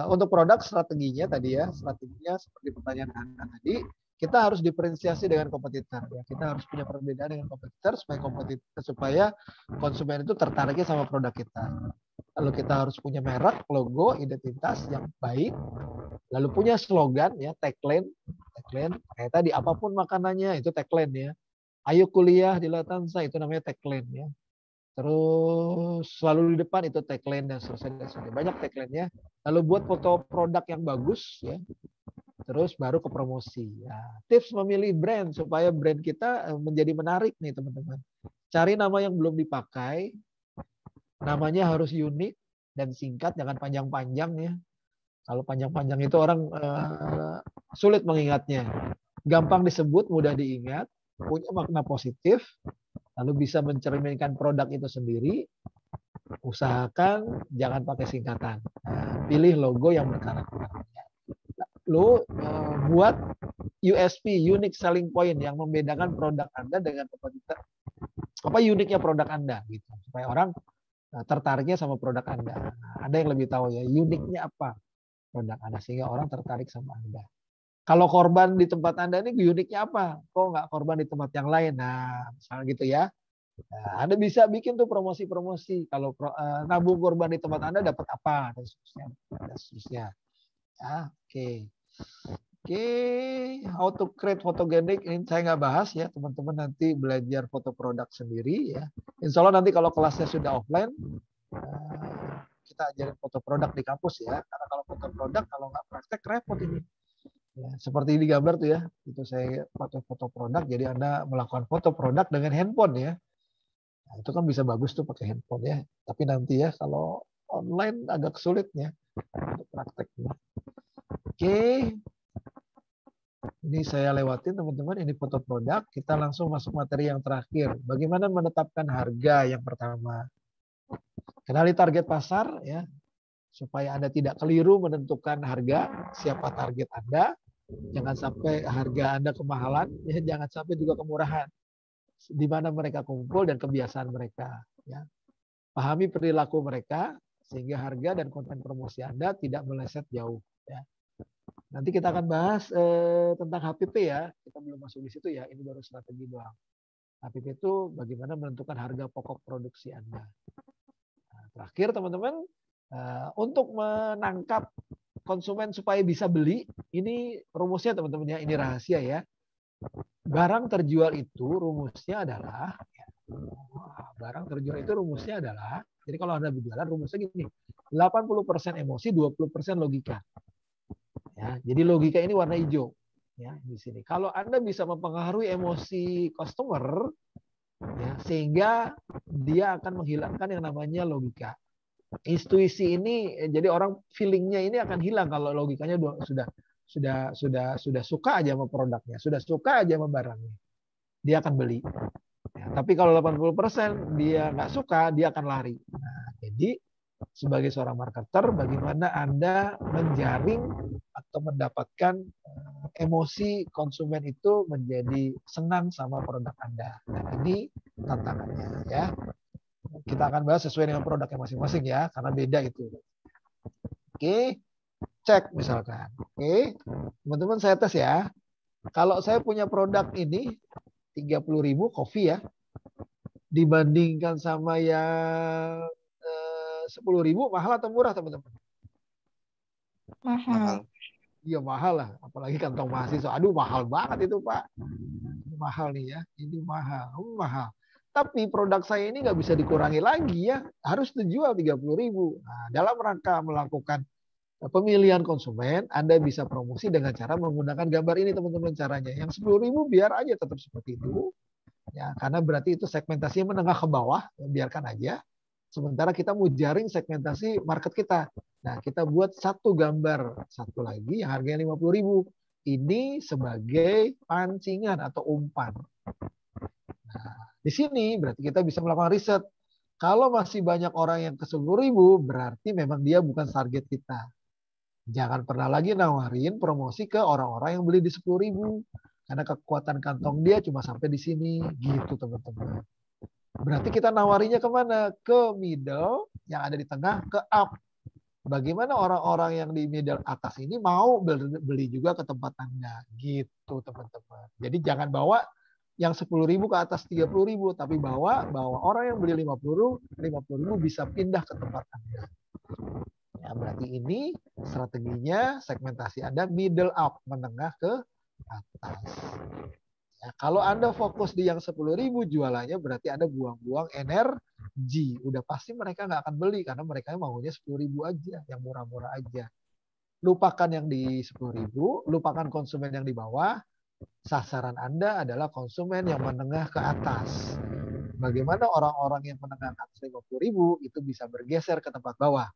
[SPEAKER 2] untuk produk strateginya tadi ya, strateginya seperti pertanyaan Anda tadi, kita harus diferensiasi dengan kompetitor. Ya. Kita harus punya perbedaan dengan kompetitor supaya konsumen itu tertariknya sama produk kita. Lalu kita harus punya merek, logo, identitas yang baik. Lalu punya slogan ya, tagline. Kayak tadi apapun makanannya itu tagline ya. Ayo kuliah di Latansa itu namanya tagline ya. Terus selalu di depan itu tagline dan seterusnya. Banyak tagline-nya. Lalu buat foto produk yang bagus ya. Terus baru ke promosi. Ya. Tips memilih brand supaya brand kita menjadi menarik nih teman-teman. Cari nama yang belum dipakai. Namanya harus unik dan singkat, jangan panjang-panjang ya. Kalau panjang-panjang itu orang sulit mengingatnya. Gampang disebut, mudah diingat, punya makna positif, lalu bisa mencerminkan produk itu sendiri. Usahakan jangan pakai singkatan. Pilih logo yang berkarakter. Lalu buat USP, unique selling point, yang membedakan produk Anda dengan kompetitor. Apa uniknya produk Anda gitu, supaya orang tertariknya sama produk Anda. Nah, ada yang lebih tahu ya, uniknya apa produk Anda sehingga orang tertarik sama Anda. Kalau korban di tempat Anda ini uniknya apa? Kok nggak korban di tempat yang lain? Nah, misalnya gitu ya. Nah, Anda bisa bikin tuh promosi-promosi. Kalau nabung korban di tempat Anda dapat apa? Dan seterusnya. Dan seterusnya. Ya, oke. Oke, how to create photogenic ini saya nggak bahas ya, teman-teman nanti belajar foto produk sendiri ya. Insya Allah nanti kalau kelasnya sudah offline, kita ajarin foto produk di kampus ya. Karena kalau foto produk kalau nggak praktek repot ini. Ya, seperti di gambar tuh ya, itu saya foto produk. Jadi Anda melakukan foto produk dengan handphone ya. Nah, itu kan bisa bagus tuh pakai handphone ya. Tapi nanti ya kalau online agak sulit ya untuk prakteknya. Oke. Ini saya lewatin teman-teman, ini foto produk. Kita langsung masuk materi yang terakhir. Bagaimana menetapkan harga yang pertama. Kenali target pasar ya, supaya Anda tidak keliru menentukan harga, siapa target Anda. Jangan sampai harga Anda kemahalan, ya, jangan sampai juga kemurahan. Di mana mereka kumpul dan kebiasaan mereka. Ya. Pahami perilaku mereka, sehingga harga dan konten promosi Anda tidak meleset jauh. Ya. Nanti kita akan bahas tentang HPP ya. Kita belum masuk di situ ya. Ini baru strategi doang. HPP itu bagaimana menentukan harga pokok produksi Anda. Nah, terakhir teman-teman, untuk menangkap konsumen supaya bisa beli, ini rumusnya teman-teman ya. Ini rahasia ya. Barang terjual itu rumusnya adalah, jadi kalau Anda berjualan rumusnya gini, 80% emosi, 20% logika. Ya, jadi logika ini warna hijau ya di sini. Kalau Anda bisa mempengaruhi emosi customer ya, sehingga dia akan menghilangkan yang namanya logika. Intuisi ini jadi orang feelingnya ini akan hilang kalau logikanya sudah suka aja sama produknya, sudah suka aja sama barangnya. Dia akan beli. Ya, tapi kalau 80% dia nggak suka, dia akan lari. Nah, jadi sebagai seorang marketer, bagaimana Anda menjaring atau mendapatkan emosi konsumen itu menjadi senang sama produk Anda. Nah, ini tantangannya ya. Kita akan bahas sesuai dengan produknya masing-masing ya, karena beda itu. Oke, cek misalkan. Oke, teman-teman saya tes ya. Kalau saya punya produk ini 30.000 kopi ya, dibandingkan sama yang 10.000 mahal atau murah teman-teman?
[SPEAKER 10] Mahal.
[SPEAKER 2] Iya mahal lah, apalagi kantong mahasiswa. Aduh mahal banget itu Pak. Ini mahal nih ya, ini mahal, mahal. Tapi produk saya ini nggak bisa dikurangi lagi ya, harus dijual 30.000. Nah, dalam rangka melakukan pemilihan konsumen, Anda bisa promosi dengan cara menggunakan gambar ini teman-teman caranya. Yang 10.000 biar aja tetap seperti itu. Ya, karena berarti itu segmentasinya menengah ke bawah, biarkan aja. Sementara kita mau jaring segmentasi market kita. Nah, kita buat satu gambar, satu lagi yang harganya 50.000. Ini sebagai pancingan atau umpan. Nah, di sini berarti kita bisa melakukan riset. Kalau masih banyak orang yang ke 10.000, berarti memang dia bukan target kita. Jangan pernah lagi nawarin promosi ke orang-orang yang beli di 10.000. Karena kekuatan kantong dia cuma sampai di sini. Gitu teman-teman. Berarti kita nawarinya kemana? Ke middle, yang ada di tengah, ke up. Bagaimana orang-orang yang di middle atas ini mau beli juga ke tempat Anda. Gitu teman-teman. Jadi jangan bawa yang 10.000 ke atas 30.000, tapi bawa orang yang beli 50.000 bisa pindah ke tempat Anda. Ya, berarti ini strateginya segmentasi Anda middle up, menengah ke atas. Ya, kalau Anda fokus di yang 10.000 jualannya berarti Anda buang-buang energi. Udah pasti mereka nggak akan beli karena mereka maunya 10.000 aja, yang murah-murah aja. Lupakan yang di 10.000, lupakan konsumen yang di bawah. Sasaran Anda adalah konsumen yang menengah ke atas. Bagaimana orang-orang yang menengah ke atas 50.000 itu bisa bergeser ke tempat bawah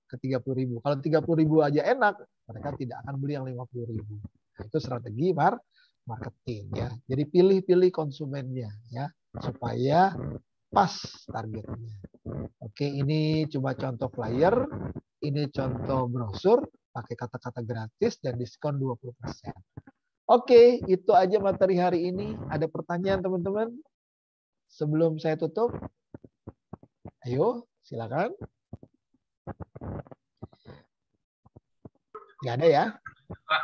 [SPEAKER 2] ke 30.000. Kalau 30.000 aja enak, mereka tidak akan beli yang 50.000. Nah, itu strategi marketing ya. Jadi pilih-pilih konsumennya ya supaya pas targetnya. Oke, ini cuma contoh flyer, ini contoh brosur pakai kata-kata gratis dan diskon 20%. Oke, itu aja materi hari ini. Ada pertanyaan teman-teman? Sebelum saya tutup, ayo silakan. Nggak ada ya?
[SPEAKER 4] Pak,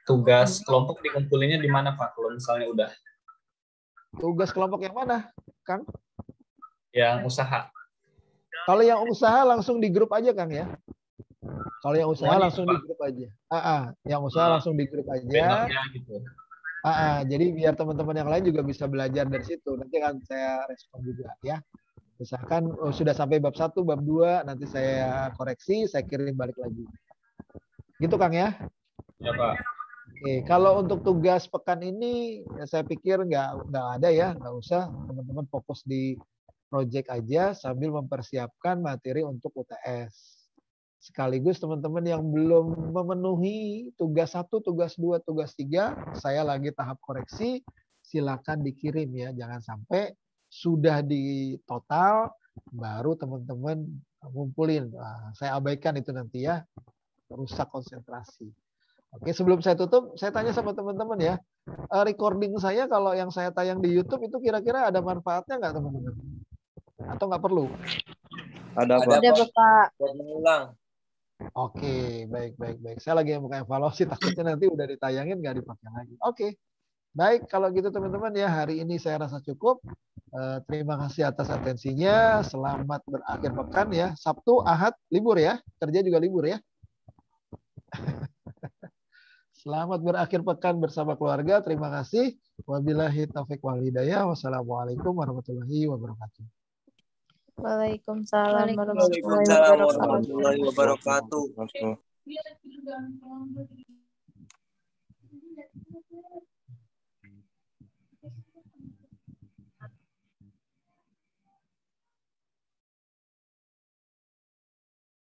[SPEAKER 4] tugas kelompok dikumpulinnya di mana Pak? Kalau misalnya udah
[SPEAKER 2] Tugas kelompok yang mana, Kang?
[SPEAKER 4] yang usaha.
[SPEAKER 2] Kalau yang usaha langsung di grup aja, Kang ya. Kalau yang usaha
[SPEAKER 4] Semuanya,
[SPEAKER 2] langsung
[SPEAKER 4] Pak.
[SPEAKER 2] di grup aja. Yang usaha langsung di grup aja.
[SPEAKER 4] Bannernya gitu.
[SPEAKER 2] Jadi biar teman-teman yang lain juga bisa belajar dari situ. Nanti akan saya respon juga ya. Misalkan sudah sampai bab 1, bab 2, nanti saya koreksi, saya kirim balik lagi. Gitu Kang ya.
[SPEAKER 4] Ya Pak.
[SPEAKER 2] Oke, kalau untuk tugas pekan ini saya pikir nggak ada ya, nggak usah. Teman-teman fokus di project aja sambil mempersiapkan materi untuk UTS. Sekaligus teman-teman yang belum memenuhi tugas 1, tugas 2, tugas 3, saya lagi tahap koreksi, silakan dikirim ya. Jangan sampai sudah di total baru teman-teman ngumpulin. Saya abaikan itu nanti ya, rusak konsentrasi. Oke, sebelum saya tutup, saya tanya sama teman-teman ya, recording saya kalau yang saya tayang di YouTube itu kira-kira ada manfaatnya nggak teman-teman? Atau nggak perlu?
[SPEAKER 11] Ada Pak.
[SPEAKER 5] Ada Bapak.
[SPEAKER 6] Buat mengulang.
[SPEAKER 2] Oke, baik. Saya lagi mau evaluasi, takutnya nanti udah ditayangin nggak dipakai lagi. Oke, baik kalau gitu teman-teman ya, hari ini saya rasa cukup. Terima kasih atas atensinya. Selamat berakhir pekan ya. Sabtu, Ahad libur ya, kerja juga libur ya. Selamat berakhir pekan bersama keluarga. Terima kasih. Wabillahi taufiq wal hidayah. Wassalamualaikum warahmatullahi wabarakatuh.
[SPEAKER 5] Waalaikumsalam
[SPEAKER 6] Waalaikumsalam warahmatullahi wabarakatuh.
[SPEAKER 11] Wabarakatuh.